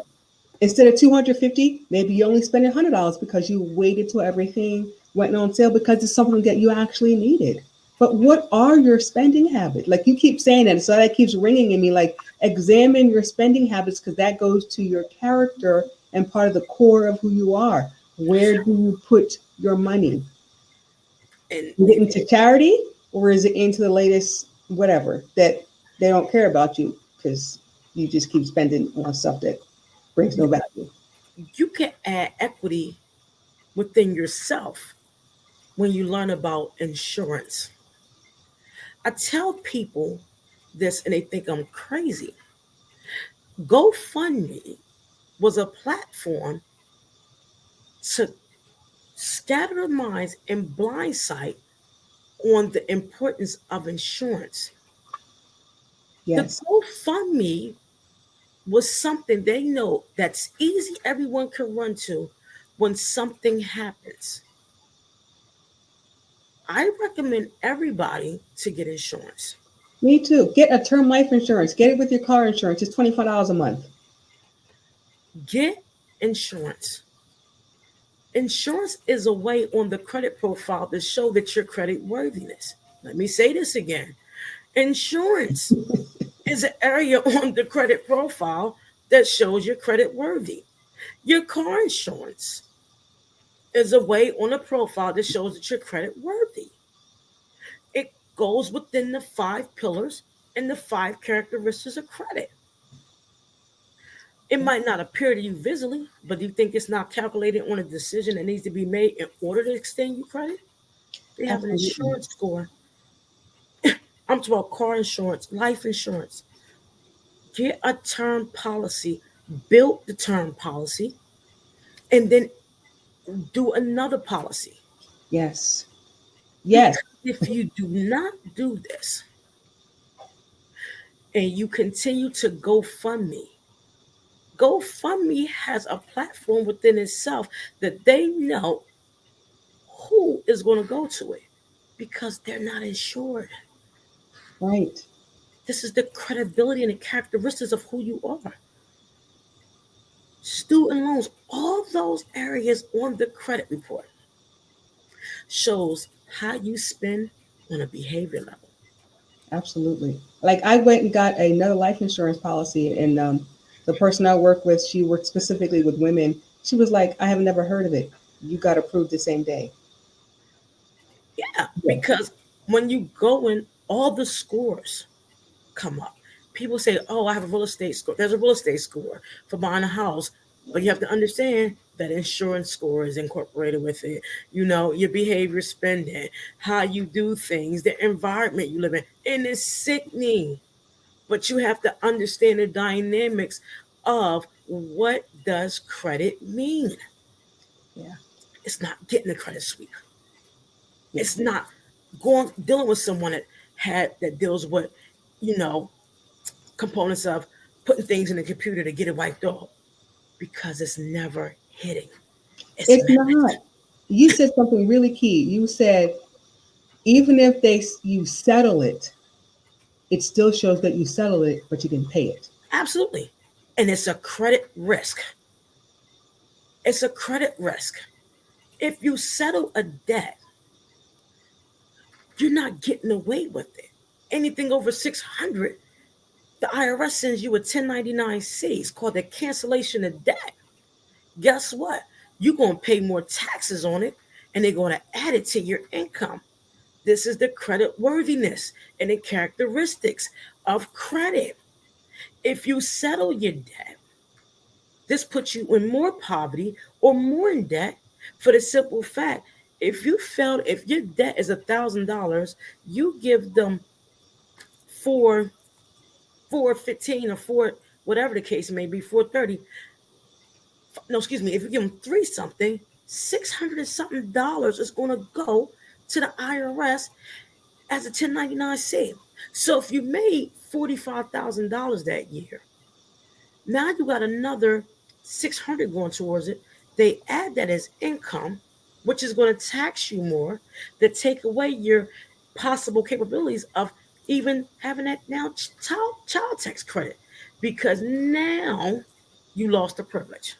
Instead of $250, maybe you only spend $100 because you waited till everything went on sale because it's something that you actually needed. But what are your spending habits? Like you keep saying that, so that keeps ringing in me. Like examine your spending habits because that goes to your character and part of the core of who you are. Where do you put your money? Is it into charity or is it into the latest whatever that they don't care about you because you just keep spending on stuff that brings no value? You can add equity within yourself when you learn about insurance. I tell people this and they think I'm crazy. GoFundMe was a platform to scatter the minds and blindside on the importance of insurance. Yes. The GoFundMe was something they know that's easy, everyone can run to when something happens. I recommend everybody to get insurance. Me too. Get a term life insurance. Get it with your car insurance. It's $25 a month. Get insurance. Insurance is a way on the credit profile to show that your credit worthiness. Let me say this again. Insurance is an area on the credit profile that shows your credit worthy. Your car insurance. is a way on a profile that shows that you're credit worthy. It goes within the 5 pillars and the 5 characteristics of credit. It might not appear to you visibly, but do you think it's not calculated on a decision that needs to be made in order to extend you credit? They have an Absolutely. insurance score. I'm talking about car insurance, life insurance. Get a term policy, build the term policy, and then do another policy. Yes. Because Yes. if you do not do this and you continue to GoFundMe has a platform within itself that they know who is going to go to it because they're not insured. Right. This is the credibility and the characteristics of who you are. Student loans, all those areas on the credit report shows how you spend on a behavior level. Absolutely. Like I went and got another life insurance policy, and the person I work with, she worked specifically with women. She was like, "I have never heard of it. You got approved the same day." Yeah, Yeah. because when you go in, all the scores come up. People say, "Oh, I have a real estate score." There's a real estate score for buying a house, but you have to understand that insurance score is incorporated with it. You know, your behavior, spending, how you do things, the environment you live in, and it's sickening. But you have to understand the dynamics of what does credit mean. Yeah. It's not getting a credit sweep. Yeah. It's not going dealing with someone that deals with, you know, components of putting things in the computer to get it wiped off because it's never hitting. It's It's managed. not. You said something really key. You said even if you settle it, it still shows that you settled it, but you didn't pay it. Absolutely. And it's a credit risk. It's a credit risk. If you settle a debt, you're not getting away with it. Anything over 600, the IRS sends you a 1099-C. It's called the cancellation of debt. Guess what? You're going to pay more taxes on it and they're going to add it to your income. This is the credit worthiness and the characteristics of credit. If you settle your debt, this puts you in more poverty or more in debt for the simple fact if your debt is $1,000, you give them 415 or four, whatever the case may be, 430. No, excuse me, if you give them three something, 600 and something dollars is going to go to the IRS as a 1099-C. So if you made $45,000 that year, now you got another 600 going towards it. They add that as income, which is going to tax you more, that take away your possible capabilities of even having that now child tax credit because now you lost the privilege.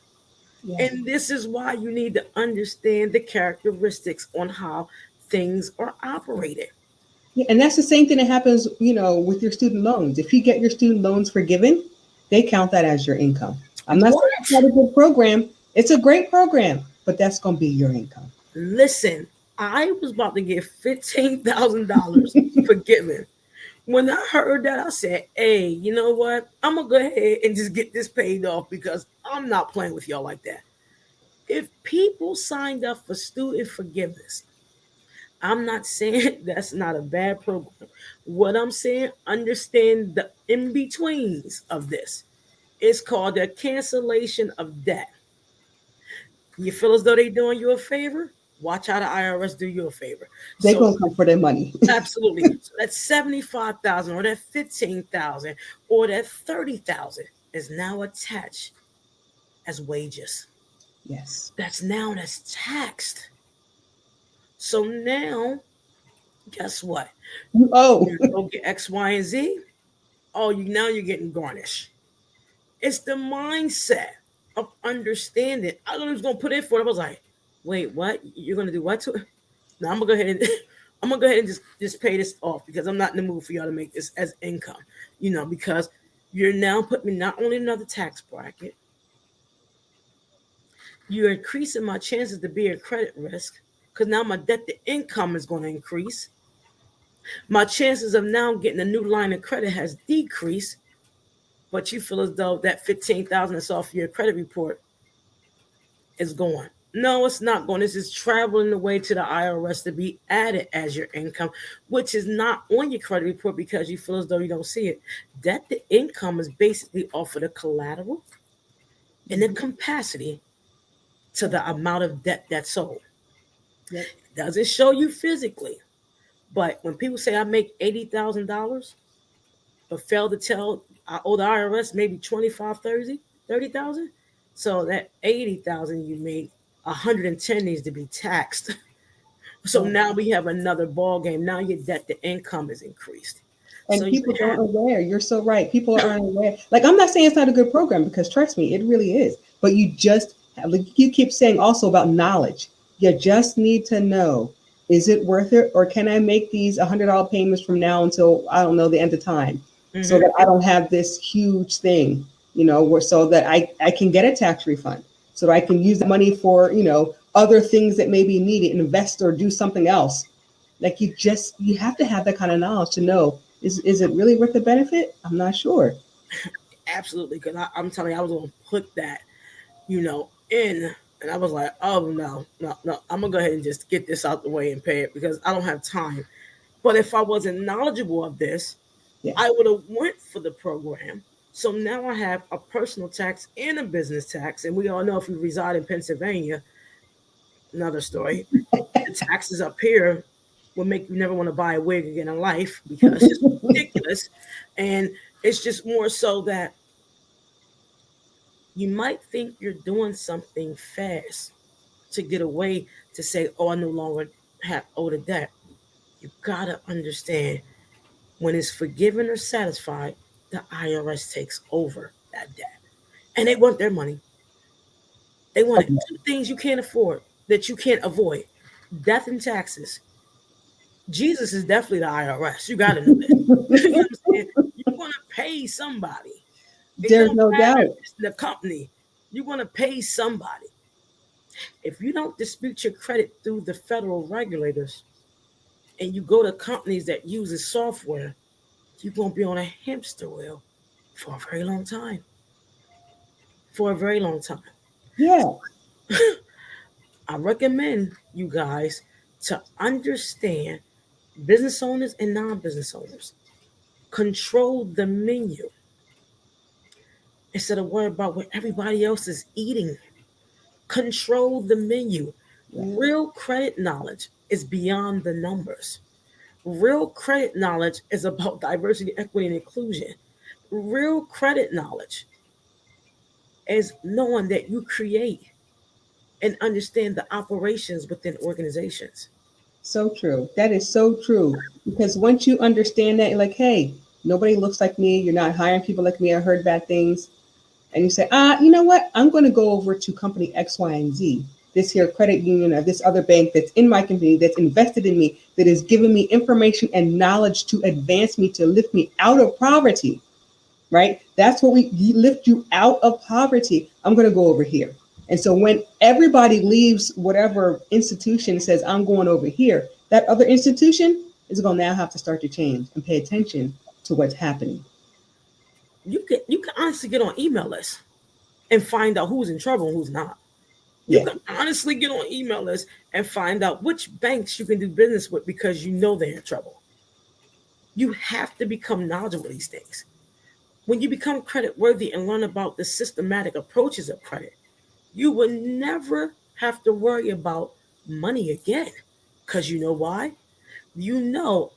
Yeah. And this is why you need to understand the characteristics on how things are operated. Yeah, and that's the same thing that happens, with your student loans. If you get your student loans forgiven, they count that as your income. I'm not saying it's What? not a good program. It's a great program, but that's going to be your income. Listen, I was about to get $15,000 forgiven. When I heard that, I said, "Hey, you know what? I'm gonna go ahead and just get this paid off because I'm not playing with y'all like that." If people signed up for student forgiveness, I'm not saying that's not a bad program. What I'm saying, understand the in betweens of this. It's called the cancellation of debt. You feel as though they're doing you a favor? Watch how the IRS do you a favor. They're So going to come for their money. absolutely. So that 75,000 or that 15,000 or that 30,000 is now attached as wages. Yes. That's taxed. So now, guess what? Oh, You go get X, Y, and Z. Oh, you're getting garnished. It's the mindset of understanding. I was gonna put in for it. I was like, wait, what? You're gonna do what to it? No, I'm gonna go ahead and I'm gonna go ahead and just pay this off because I'm not in the mood for y'all to make this as income. Because you're now putting me not only in another tax bracket, You're increasing my chances to be a credit risk because now my debt to income is going to increase. My chances of now getting a new line of credit has decreased, but you feel as though that 15,000 that's off your credit report is gone. No, it's not going. This is traveling away to the IRS to be added as your income, which is not on your credit report because you feel as though you don't see it. Debt to income is basically off of the collateral and the capacity to the amount of debt that's sold. Yep. It doesn't show you physically, but when people say I make $80,000, but fail to tell I owe the IRS maybe 25, 30,000. So that 80,000 you made, 110 needs to be taxed. So now we have another ball game. Now your debt to income is increased. And So people aren't aware. You're so right. People aren't aware. Like, I'm not saying it's not a good program, because trust me, it really is. But you just have, like you keep saying also about knowledge. You just need to know, is it worth it? Or can I make these $100 payments from now until, I don't know, the end of time? So that I don't have this huge thing, so that I can get a tax refund, so that I can use the money for, other things that may be needed, invest or do something else. Like, you have to have that kind of knowledge to know, is it really worth the benefit? I'm not sure. Absolutely. Because I'm telling you, I was going to put that, in, and I was like, oh, no, I'm going to go ahead and just get this out the way and pay it because I don't have time. But if I wasn't knowledgeable of this, Yeah. I would have went for the program. So now I have a personal tax and a business tax. And we all know if you reside in Pennsylvania, another story, the taxes up here will make you never want to buy a wig again in life because it's ridiculous. And it's just more so that you might think you're doing something fast to get away to say, oh, I no longer owe the debt. You got to understand, when it's forgiven or satisfied, the IRS takes over that debt. And they want their money. They want it. Two things you can't afford that you can't avoid: death and taxes. Jesus is definitely the IRS. You got to know that. You know what I'm saying? You want to pay somebody. There's no doubt. The company. You want to pay somebody. If you don't dispute your credit through the federal regulators and you go to companies that uses software, you're going to be on a hamster wheel for a very long time. For a very long time. Yeah. I recommend you guys to understand, business owners and non-business owners, control the menu instead of worrying about what everybody else is eating. Control the menu. Real credit knowledge is beyond the numbers. Real credit knowledge is about diversity, equity, and inclusion. Real credit knowledge is knowing that you create and understand the operations within organizations. So true. That is so true. Because once you understand that, you're like, hey, nobody looks like me. You're not hiring people like me. I heard bad things. And you say, you know what? I'm going to go over to company X, Y, and Z. This here credit union or this other bank that's in my company, that's invested in me, that is giving me information and knowledge to advance me, to lift me out of poverty, right? That's what we lift you out of poverty. I'm going to go over here. And so when everybody leaves whatever institution and says, I'm going over here, that other institution is going to now have to start to change and pay attention to what's happening. You can honestly get on email lists and find out who's in trouble and who's not. You can honestly get on email lists and find out which banks you can do business with because you know they're in trouble. You have to become knowledgeable of these things. When you become credit worthy and learn about the systematic approaches of credit, you will never have to worry about money again. Because you know why? You know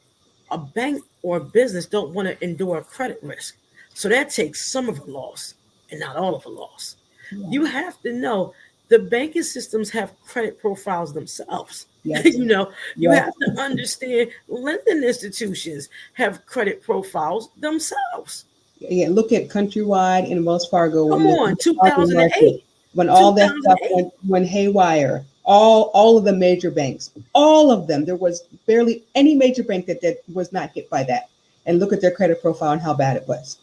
a bank or a business don't want to endure a credit risk. So that takes some of the loss and not all of the loss. Yeah. You have to know the banking systems have credit profiles themselves. Yes. You have to understand lending institutions have credit profiles themselves. Yeah, look at Countrywide and Wells Fargo. Come on, 2008. When all that stuff went haywire, all of the major banks, all of them, there was barely any major bank that was not hit by that. And look at their credit profile and how bad it was.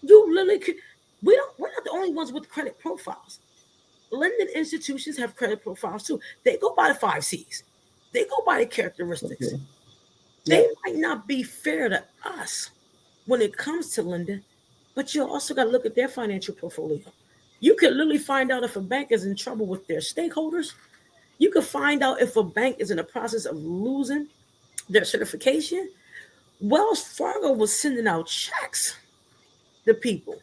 You literally could, we're not the only ones with credit profiles. lending institutions have credit profiles too. They go by the 5 C's. They go by the characteristics. Okay. They Yep. might not be fair to us when it comes to lending, but you also got to look at their financial portfolio. You could literally find out if a bank is in trouble with their stakeholders. You could find out if a bank is in the process of losing their certification. Wells Fargo was sending out checks to people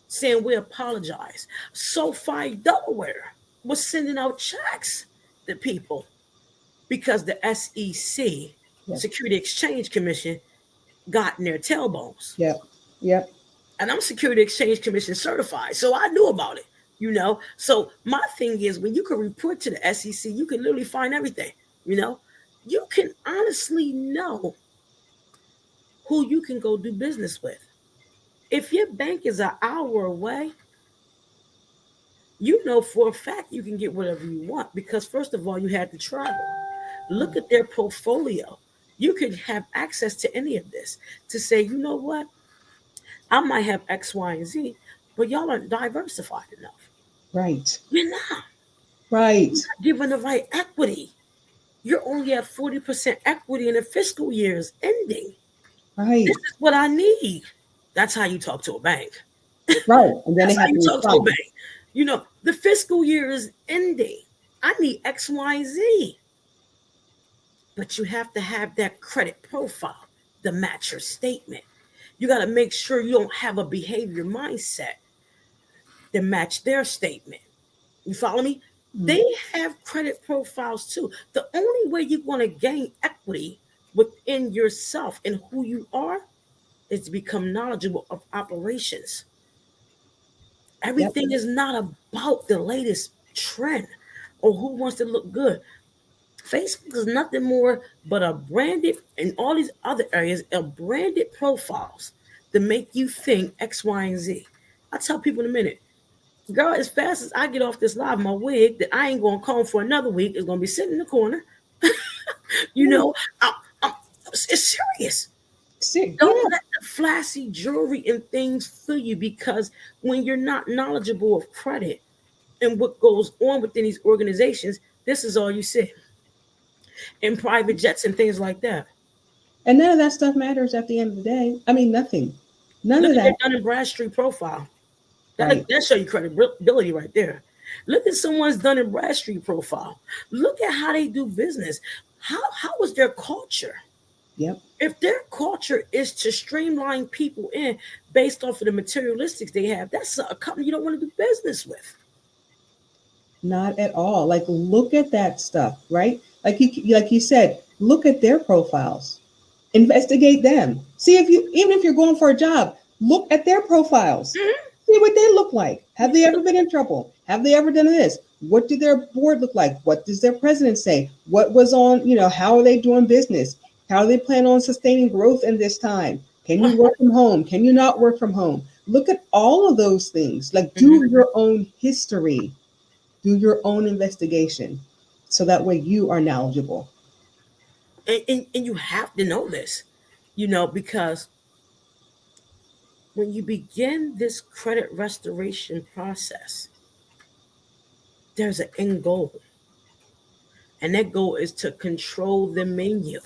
saying we apologize. SoFi Delaware was sending out checks to people because the SEC, Yep. Security Exchange Commission, got in their tailbones. Yep. Yep. And I'm Security Exchange Commission certified, so I knew about it, you know. So my thing is, when you can report to the SEC, you can literally find everything, you know. You can honestly know who you can go do business with. If your bank is an hour away, you know for a fact you can get whatever you want because, first of all, you had to travel. Look at their portfolio. You could have access to any of this to say, you know what? I might have X, Y, and Z, but y'all aren't diversified enough. Right. You're not. Right. You're not given the right equity. You're only at 40% equity in the fiscal year is ending. Right. This is what I need. That's how you talk to a bank. Right. And then That's they how have you to talk to a respond. bank. You know, the fiscal year is ending. I need X, Y, Z. But you have to have that credit profile to match your statement. You got to make sure you don't have a behavior mindset that match their statement. You follow me? Mhm. They have credit profiles too. The only way you're going to gain equity within yourself and who you are is to become knowledgeable of operations. Everything is not about the latest trend or who wants to look good. Facebook is nothing more but a branded, and all these other areas, are branded profiles to make you think X, Y, and Z. I tell people in a minute, girl, as fast as I get off this live, my wig that I ain't going to comb for another week is going to be sitting in the corner. You know, I'm, it's serious. Don't let the flashy jewelry and things fool you, because when you're not knowledgeable of credit and what goes on within these organizations, this is all you see in private jets and things like that. And none of that stuff matters at the end of the day. I mean, nothing. None Look of at their that. Dun and Bradstreet profile. Right. That show you credibility right there. Look at someone's Dun and Bradstreet profile. Look at how they do business. How is their culture? Yep. If their culture is to streamline people in based off of the materialistics they have, that's a company you don't want to do business with. Not at all. Like, look at that stuff, right? Like you said, look at their profiles, investigate them. See if you, even if you're going for a job, look at their profiles. Mm-hmm. See what they look like. Have they ever been in trouble? Have they ever done this? What did their board look like? What does their president say? What was on, how are they doing business? How do they plan on sustaining growth in this time? Can you work from home? Can you not work from home? Look at all of those things. Like, do your own history. Do your own investigation, so that way you are knowledgeable. And you have to know this, because when you begin this credit restoration process, there's an end goal. And that goal is to control the menu.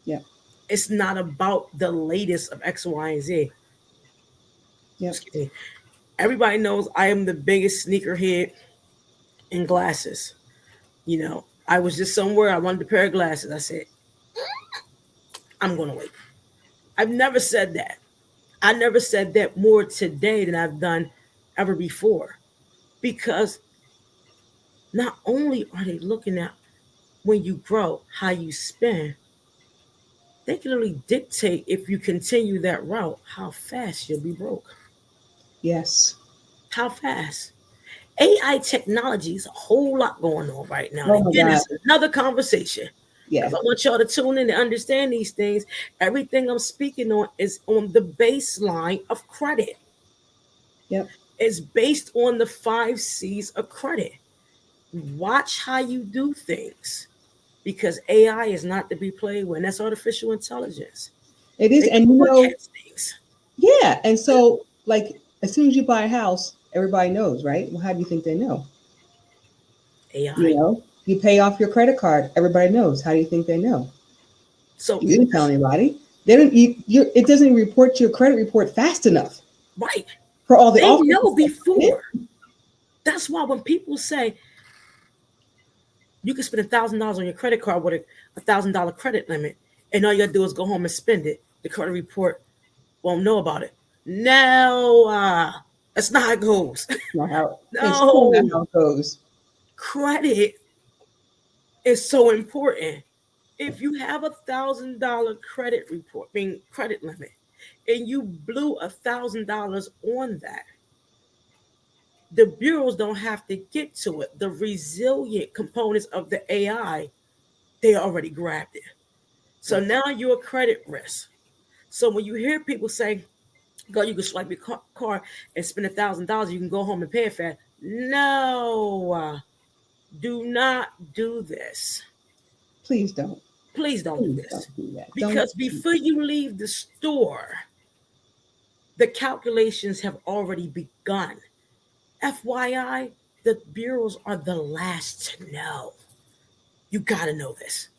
Yeah. It's not about the latest of X, Y, and Z. Yeah. Everybody knows I am the biggest sneakerhead in glasses. I was just somewhere, I wanted a pair of glasses. I said, I'm going to wait. I've never said that. I never said that more today than I've done ever before. Because not only are they looking at when you grow, how you spend, they can really dictate, if you continue that route, how fast you'll be broke. Yes. How fast? AI technology is a whole lot going on right now. Oh, Again, it's another conversation. Yeah. If I want y'all to tune in and understand these things, everything I'm speaking on is on the baseline of credit. Yep. It's based on the 5 C's of credit. Watch how you do things, because AI is not to be played with. And that's artificial intelligence. It is. They And things. yeah. And so, like, as soon as you buy a house, Everybody knows, right? Well, how do you think they know? You AI. know, you pay off your credit card. Everybody knows. How do you think they know? So You didn't tell anybody. They don't. It doesn't report your credit report fast enough right, for all the they offers. know before. That's why when people say you can spend $1,000 on your credit card with a $1,000 credit limit, and all you gotta do is go home and spend it, the credit report won't know about it. No, that's not how it goes. Not how. It's still not No, how it goes. credit is so important. If you have $1,000 credit report, being credit limit, and you blew $1,000 on that, the bureaus don't have to get to it. The resilient components of the AI, they already grabbed it. So now you're a credit risk. So when you hear people say, "Go, you can swipe your card and spend $1,000, you can go home and pay it fast." No, do not do this. Please don't. Please don't do Please this, don't do that. because before you leave the store, the calculations have already begun. FYI, the bureaus are the last to know. You got to know this.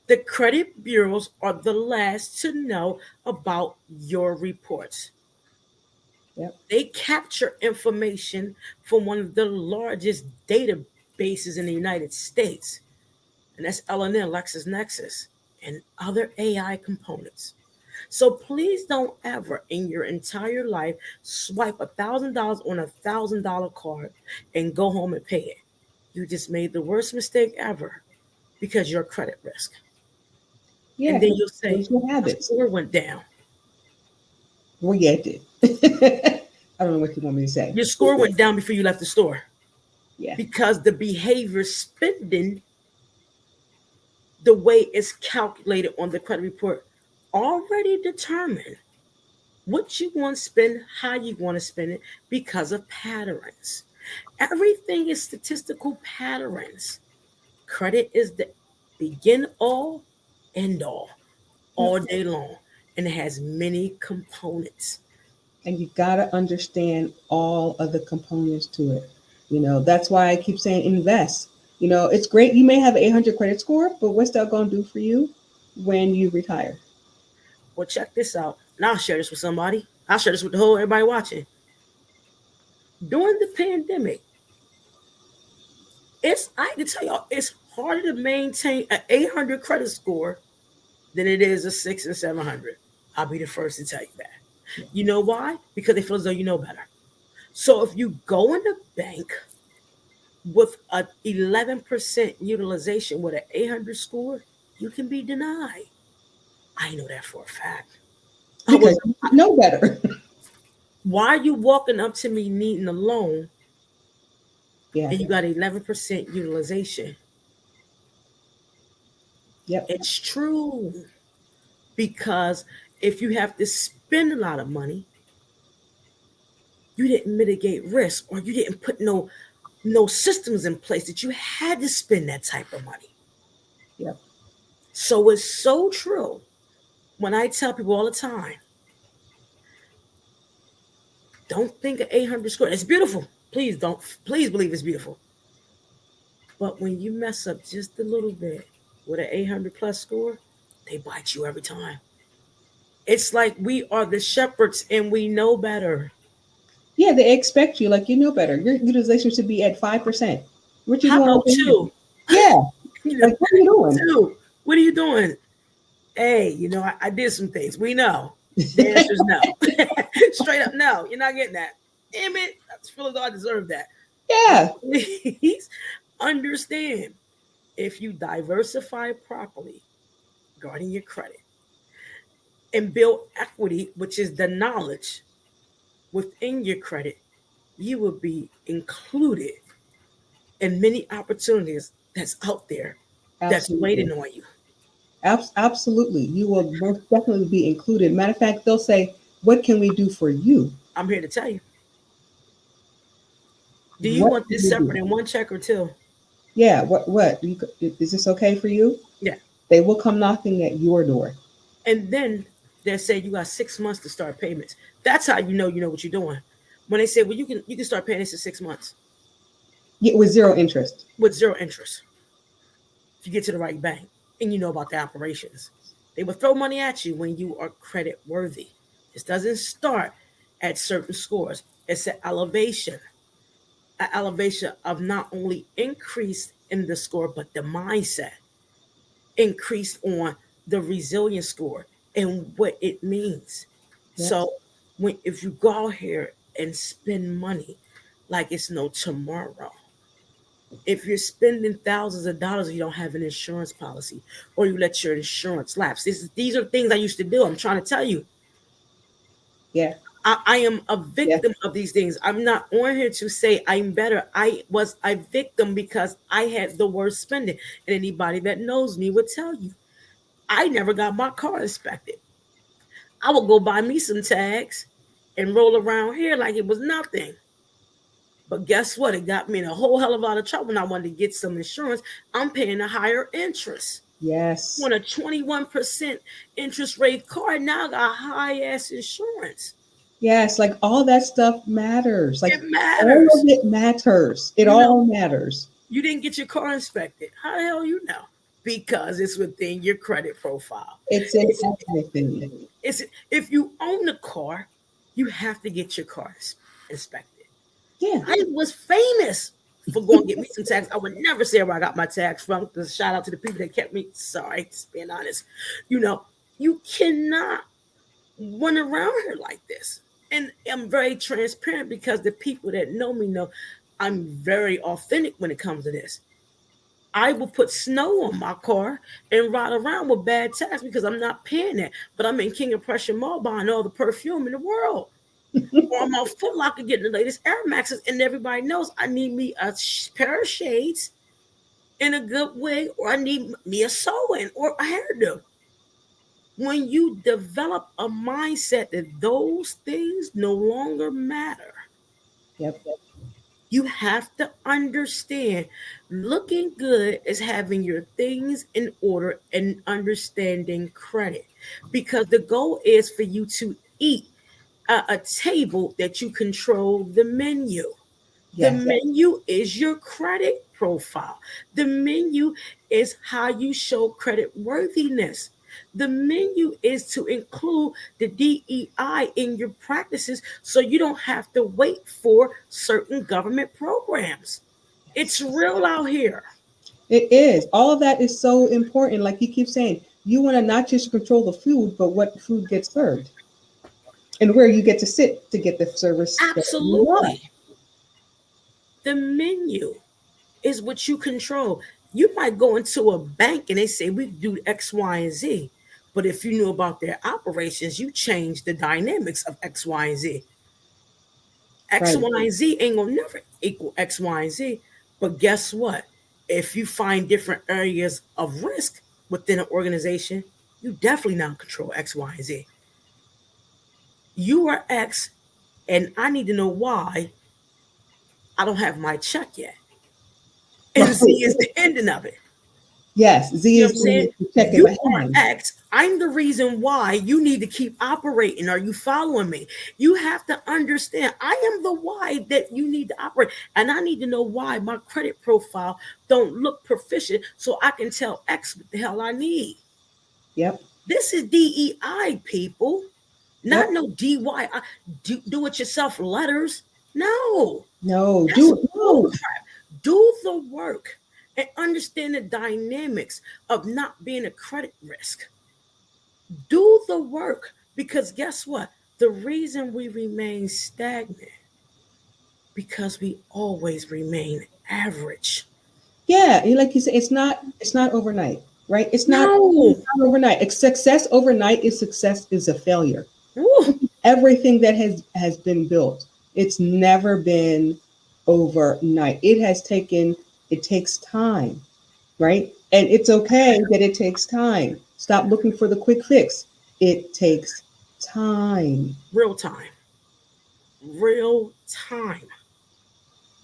The credit bureaus are the last to know about your reports. Yep. They capture information from one of the largest databases in the United States, and that's LNN, LexisNexis, and other AI components. So please don't ever in your entire life swipe $1,000 on $1,000 card and go home and pay it. You just made the worst mistake ever because you're a credit risk. Yeah. And then you'll say, Those your "My habits. score went down." Well, yeah, it did. I don't know what you want me to say. Your score went down before you left the store Yeah. because the behavior spending, the way it's calculated on the credit report, already determined what you want to spend, how you want to spend it, because of patterns. Everything is statistical patterns. Credit is the begin all, end all day long, and it has many components. And you got to understand all of the components to it. That's why I keep saying invest. It's great. You may have an 800 credit score, but what's that going to do for you when you retire? Well, check this out. And I'll share this with somebody. I'll share this with the whole everybody watching. During the pandemic, I can tell y'all, it's harder to maintain an 800 credit score than it is a 6 and 700. I'll be the first to tell you that. Yeah. You know why? Because they feel as though you know better. So if you go in the bank with an 11% utilization with an 800 score, you can be denied. I know that for a fact. Because you know better. Why are you walking up to me needing a loan? Yeah. And you got 11% utilization? Yep. It's true. Because if you have to spend a lot of money, you didn't mitigate risk, or you didn't put no systems in place that you had to spend that type of money. Yep. So it's so true when I tell people all the time, don't think of 800 score. It's beautiful. Please believe it's beautiful. But when you mess up just a little bit with an 800 plus score, they bite you every time. It's like we are the shepherds and we know better. Yeah, they expect you like you know better. Your utilization should be at 5%. What you How doing? about two? Yeah. Like, what are you doing? Two. What are you doing? Hey, I did some things. We know. The answer is no. Straight up, no. You're not getting that. Damn it. I feel as though I deserve that. Yeah. Please understand, if you diversify properly regarding your credit and build equity, which is the knowledge within your credit, you will be included in many opportunities that's out there that's waiting on you. Absolutely. You will most definitely be included. Matter of fact, they'll say, what can we do for you? I'm here to tell you. Do you want this separate in one check or two? Yeah. What? Is this okay for you? Yeah. They will come knocking at your door. And then they'll say you got 6 months to start payments. That's how you know what you're doing. when they say, well, you can start paying this in 6 months Yeah, with zero interest. with zero interest. If you get to the right bank and you know about the operations, they will throw money at you when you are credit worthy. This doesn't start at certain scores. It's an elevation of not only increase in the score, but the mindset increased on the resilience score and what it means. Yes. So if you go out here and spend money like it's no tomorrow, if you're spending thousands of dollars and you don't have an insurance policy, or you let your insurance lapse, these are things I used to do. I'm trying to tell you. Yeah. I am a victim of these things. I'm not on here to say I'm better. I was a victim because I had the worst spending. And anybody that knows me would tell you, I never got my car inspected. I would go buy me some tags and roll around here like it was nothing. But guess what? It got me in a whole hell of a lot of trouble when I wanted to get some insurance. I'm paying a higher interest. Yes. On a 21% interest rate car, now I got high ass insurance. Yes, like all that stuff matters. Like it matters. All of it matters. It all matters. You didn't get your car inspected. How the hell you know? Because it's within your credit profile. It's in everything. It's if you own a car, you have to get your car inspected. Yeah. I was famous for going to get me some tags. I would never say where I got my tags from. Shout out to the people that kept me. Sorry, just being honest. You cannot run around here like this. And I'm very transparent because the people that know me know I'm very authentic when it comes to this. I will put snow on my car and ride around with bad tags because I'm not paying that. But I'm in King of Prussia Mall buying all the perfume in the world. Or I'm out Foot Locker getting the latest Air Maxes, and everybody knows I need me a pair of shades in a good way, or I need me a sew-in or a hairdo. When you develop a mindset that those things no longer matter, you have to understand looking good is having your things in order and understanding credit. Because the goal is for you to eat a table that you control the menu. The menu is your credit profile. The menu is how you show credit worthiness. The menu is to include the DEI in your practices so you don't have to wait for certain government programs. It's real out here. It is. All of that is so important. Like you keep saying, you want to not just control the food, but what food gets served and where you get to sit to get the service. Absolutely. The menu is what you control. You might go into a bank and they say we do X, Y, and Z. But if you knew about their operations, you change the dynamics of X, Y, and Z. X, Y, and Z ain't gonna never equal X, Y, and Z. But guess what? If you find different areas of risk within an organization, you definitely now control X, Y, and Z. You are X, and I need to know why I don't have my check yet. And Z is the ending of it. Yes, Z You know is the check in you my are hand. X. I'm the reason why you need to keep operating. Are you following me? You have to understand I am the why that you need to operate. And I need to know why my credit profile don't look proficient so I can tell X what the hell I need. Yep. This is DEI, people. Not no DY. Do it yourself letters. No. No. Do the work and understand the dynamics of not being a credit risk. Do the work because guess what? The reason we remain stagnant because we always remain average. Yeah, like you said, it's not overnight, right? It's not overnight. Success overnight is a failure. Ooh. Everything that has been built, it's never been overnight. It takes time, right? And it's okay that it takes time. Stop looking for the quick fix. It takes time. Real time.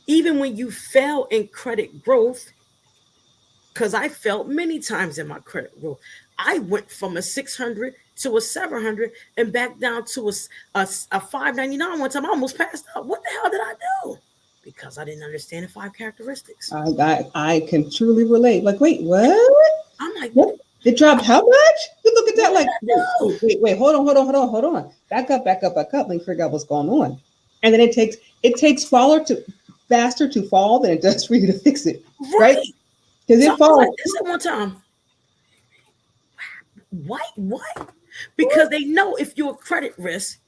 Even when you fail in credit growth, because I failed many times in my credit growth, I went from a 600 to a 700 and back down to a 599 one time. I almost passed out. What the hell did I do? Because I didn't understand the 5 characteristics. I can truly relate. Like, wait, what? I'm like, What? It dropped how much? You look at that like, no. wait, hold on. Back up. Let me figure out what's going on. And then it takes faster to fall than it does for you to fix it. Right? Because So it falls. like this at one time. What? Because they know if you're a credit risk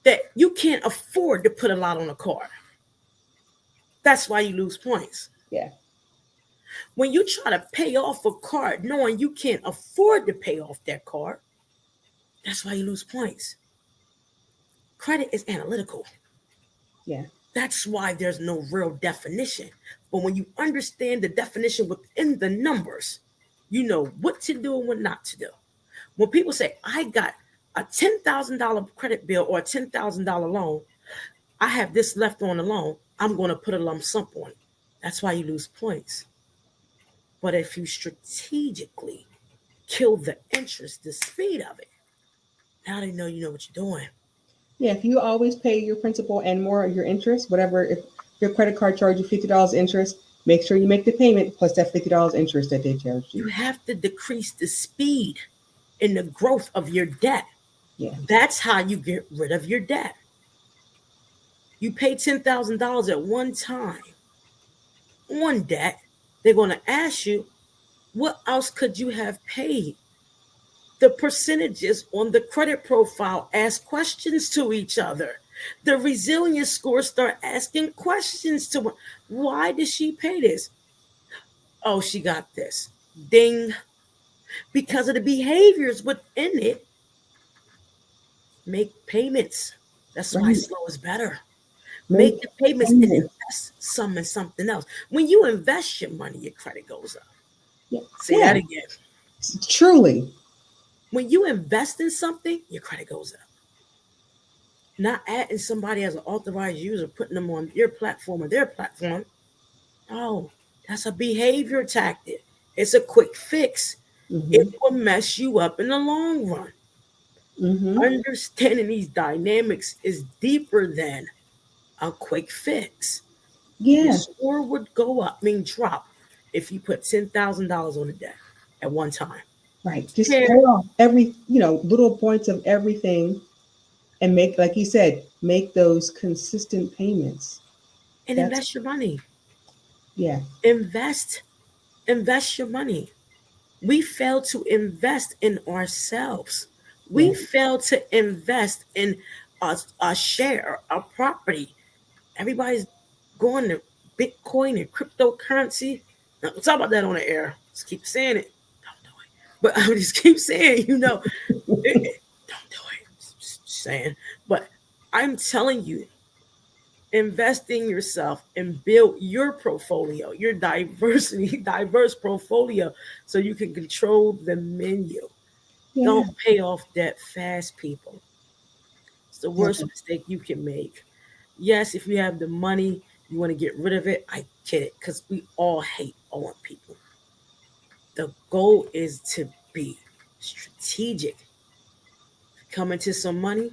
that you can't afford to put a lot on a card. That's why you lose points. Yeah. When you try to pay off a card knowing you can't afford to pay off that card, that's why you lose points. Credit is analytical. Yeah. That's why there's no real definition. But when you understand the definition within the numbers, you know what to do and what not to do. When people say, I got a $10,000 credit bill or a $10,000 loan, I have this left on the loan, I'm going to put a lump sum on it. That's why you lose points. But if you strategically kill the interest, the speed of it, now they know you know what you're doing. Yeah, if you always pay your principal and more of your interest, whatever, if your credit card charges you $50 interest, make sure you make the payment plus that $50 interest that they charge you. You have to decrease the speed in the growth of your debt. Yeah. That's how you get rid of your debt. You pay $10,000 at one time on debt. They're going to ask you, what else could you have paid? The percentages on the credit profile ask questions to each other. The resilience scores start asking questions to, why did she pay this? Oh, she got this. Ding. Because of the behaviors within it, make payments. That's why slow is better. Make the payments and invest some in something else. When you invest your money, your credit goes up. Yeah. Say that again. Truly. When you invest in something, your credit goes up. Not adding somebody as an authorized user, putting them on your platform or their platform. No, that's a behavior tactic. It's a quick fix. Mm-hmm. It will mess you up in the long run. Mm-hmm. Understanding these dynamics is deeper than a quick fix. Yeah. Your score would go up, drop, if you put $10,000 on the debt at one time. Right. Just pay off every, little points of everything and make, like you said, make those consistent payments. And invest your money. Yeah. Invest your money. We fail to invest in ourselves. We fail to invest in a share, a property. Everybody's going to Bitcoin and cryptocurrency. Now, we'll talk about that on the air. Just keep saying it. Don't do it. But I just keep saying, don't do it. Just saying. But I'm telling you, invest in yourself and build your portfolio, your diverse portfolio, so you can control the menu. Yeah. Don't pay off debt fast, people. It's the worst mistake you can make. Yes, if you have the money, you want to get rid of it. I get it, because we all hate owing people. The goal is to be strategic. Come into some money.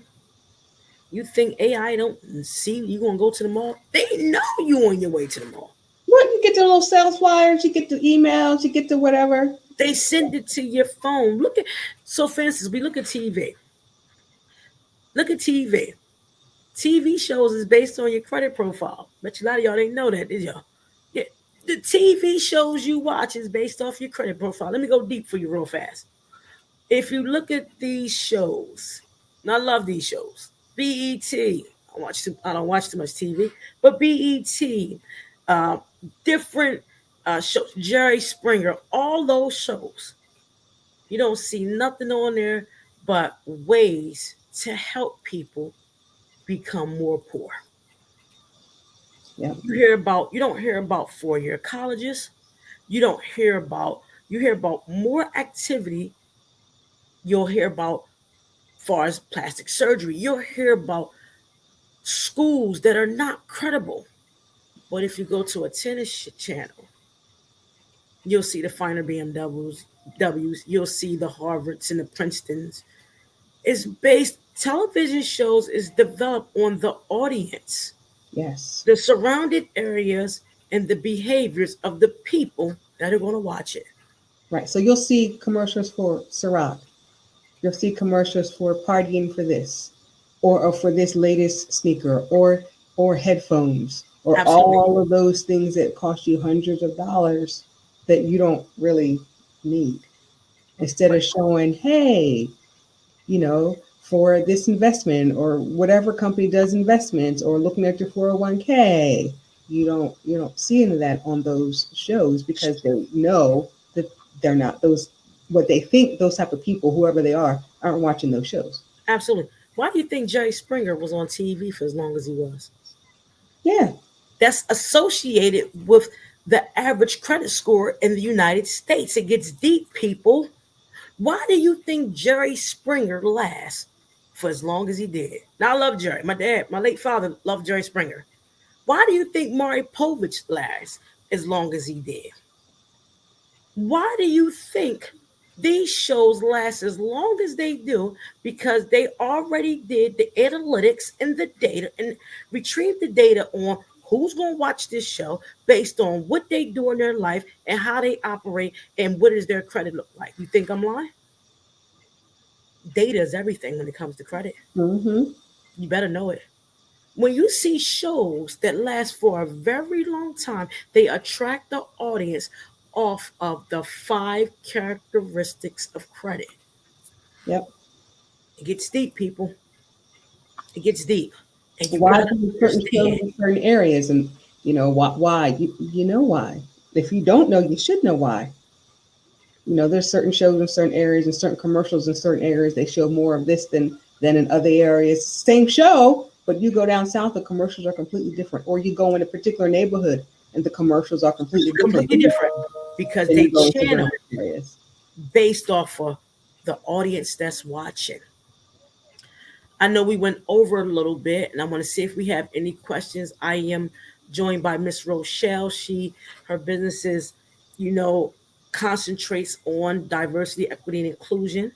You think AI don't see you going to go to the mall? They know you on your way to the mall. What? You get the little sales flyers, you get the emails, you get the whatever. They send it to your phone. So for instance, we look at TV. Look at TV. TV shows is based on your credit profile. Bet you a lot of y'all didn't know that, did y'all? Yeah. The TV shows you watch is based off your credit profile. Let me go deep for you real fast. If you look at these shows, and I love these shows. BET. I don't watch too much TV, but BET, different shows, Jerry Springer, all those shows, you don't see nothing on there but ways to help people become more poor. Yeah. You don't hear about 4-year colleges. You hear about more activity. You'll hear about far as plastic surgery. You'll hear about schools that are not credible. But if you go to a tennis channel, you'll see the finer BMWs, you'll see the Harvards and the Princetons. is based, television shows is developed on the audience, Yes. the surrounded areas, and the behaviors of the people that are going to watch it. Right. So you'll see commercials for Ciroc. You'll see commercials for partying for this, or for this latest sneaker, or headphones, or Absolutely. all of those things that cost you hundreds of dollars that you don't really need. Instead of showing, hey, for this investment or whatever company does investments, or looking at your 401k, you don't see any of that on those shows, because they know that they're not those, what they think those type of people, whoever they are, aren't watching those shows. Absolutely. Why do you think Jerry Springer was on TV for as long as he was? Yeah. That's associated with the average credit score in the United States. It gets deep, people. Why do you think Jerry Springer lasts for as long as he did? Now, I love Jerry. My dad, my late father, loved Jerry Springer. Why do you think Maury Povich lasts as long as he did? Why do you think these shows last as long as they do? Because they already did the analytics and the data and retrieved the data on who's going to watch this show based on what they do in their life and how they operate and what does their credit look like. You think I'm lying? Data is everything when it comes to credit. Mm-hmm. You better know it. When you see shows that last for a very long time, they attract the audience off of the 5 characteristics of credit. Yep. It gets deep, people. It gets deep. And you Why gotta do certain shows understand. in certain areas, and why you know why. If you don't know, you should know why. There's certain shows in certain areas and certain commercials in certain areas. They show more of this than in other areas. Same show, but you go down south, the commercials are completely different. Or you go in a particular neighborhood and the commercials are completely different Completely different because than they you go to channel different areas. based off of the audience that's watching. I know we went over a little bit, and I want to see if we have any questions. I am joined by Miss Rochelle. Her business is, you know, concentrates on diversity, equity, and inclusion.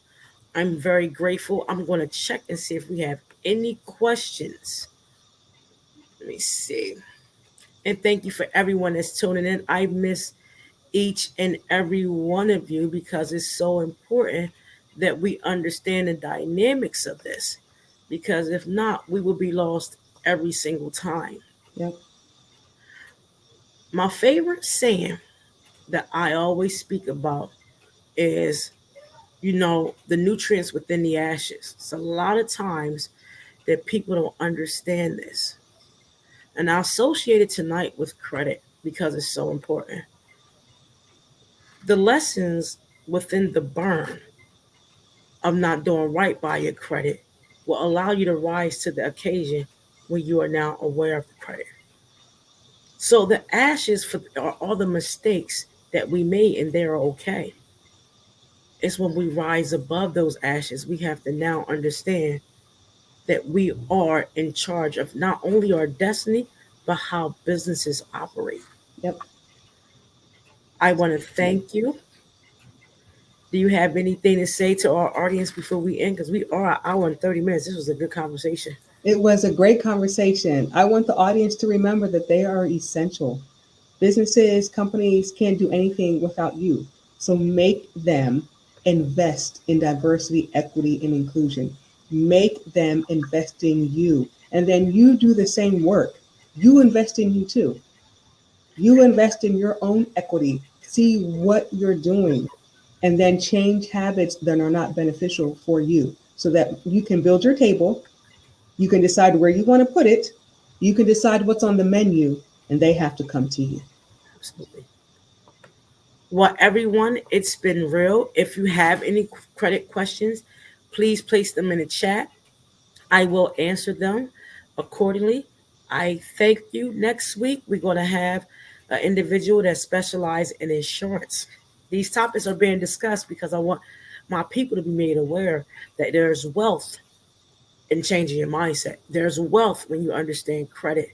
I'm very grateful. I'm going to check and see if we have any questions. Let me see. And thank you for everyone that's tuning in. I miss each and every one of you because it's so important that we understand the dynamics of this. Because if not, we will be lost every single time. Yep. My favorite saying that I always speak about is, the nutrients within the ashes. It's a lot of times that people don't understand this. And I associate it tonight with credit because it's so important. The lessons within the burn of not doing right by your credit will allow you to rise to the occasion when you are now aware of the credit. So the ashes are all the mistakes that we made, and they're okay. It's when we rise above those ashes, we have to now understand that we are in charge of not only our destiny, but how businesses operate. Yep. I want to thank you. Do you have anything to say to our audience before we end? Because we are an hour and 30 minutes. This was a good conversation. It was a great conversation. I want the audience to remember that they are essential. Businesses, companies can't do anything without you. So make them invest in diversity, equity, and inclusion. Make them invest in you. And then you do the same work. You invest in you too. You invest in your own equity. See what you're doing. And then change habits that are not beneficial for you so that you can build your table. You can decide where you want to put it. You can decide what's on the menu, and they have to come to you. Absolutely. Well, everyone, it's been real. If you have any credit questions, please place them in the chat. I will answer them accordingly. I thank you. Next week, we're going to have an individual that specializes in insurance. These topics are being discussed because I want my people to be made aware that there's wealth in changing your mindset. There's wealth when you understand credit.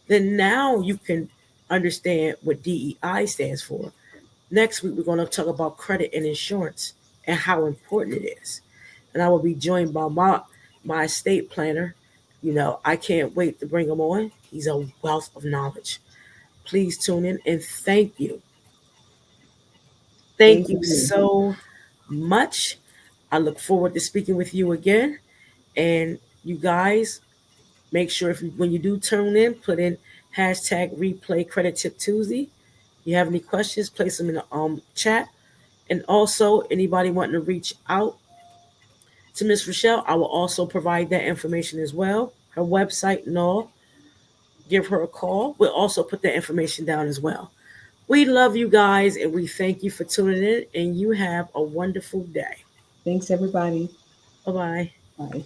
Then now you can understand what DEI stands for. Next week, we're going to talk about credit and insurance and how important it is. and I will be joined by my estate planner. I can't wait to bring him on. He's a wealth of knowledge. Please tune in and thank you. Thank Thank you you. so much. I look forward to speaking with you again. And you guys, make sure when you do tune in, put in hashtag replay credit tip Tuesday. If you have any questions, place them in the chat. And also, anybody wanting to reach out to Miss Rochelle, I will also provide that information as well. Her website and all. Give her a call. We'll also put that information down as well. We love you guys and we thank you for tuning in, and you have a wonderful day. Thanks, everybody. Bye bye. Bye.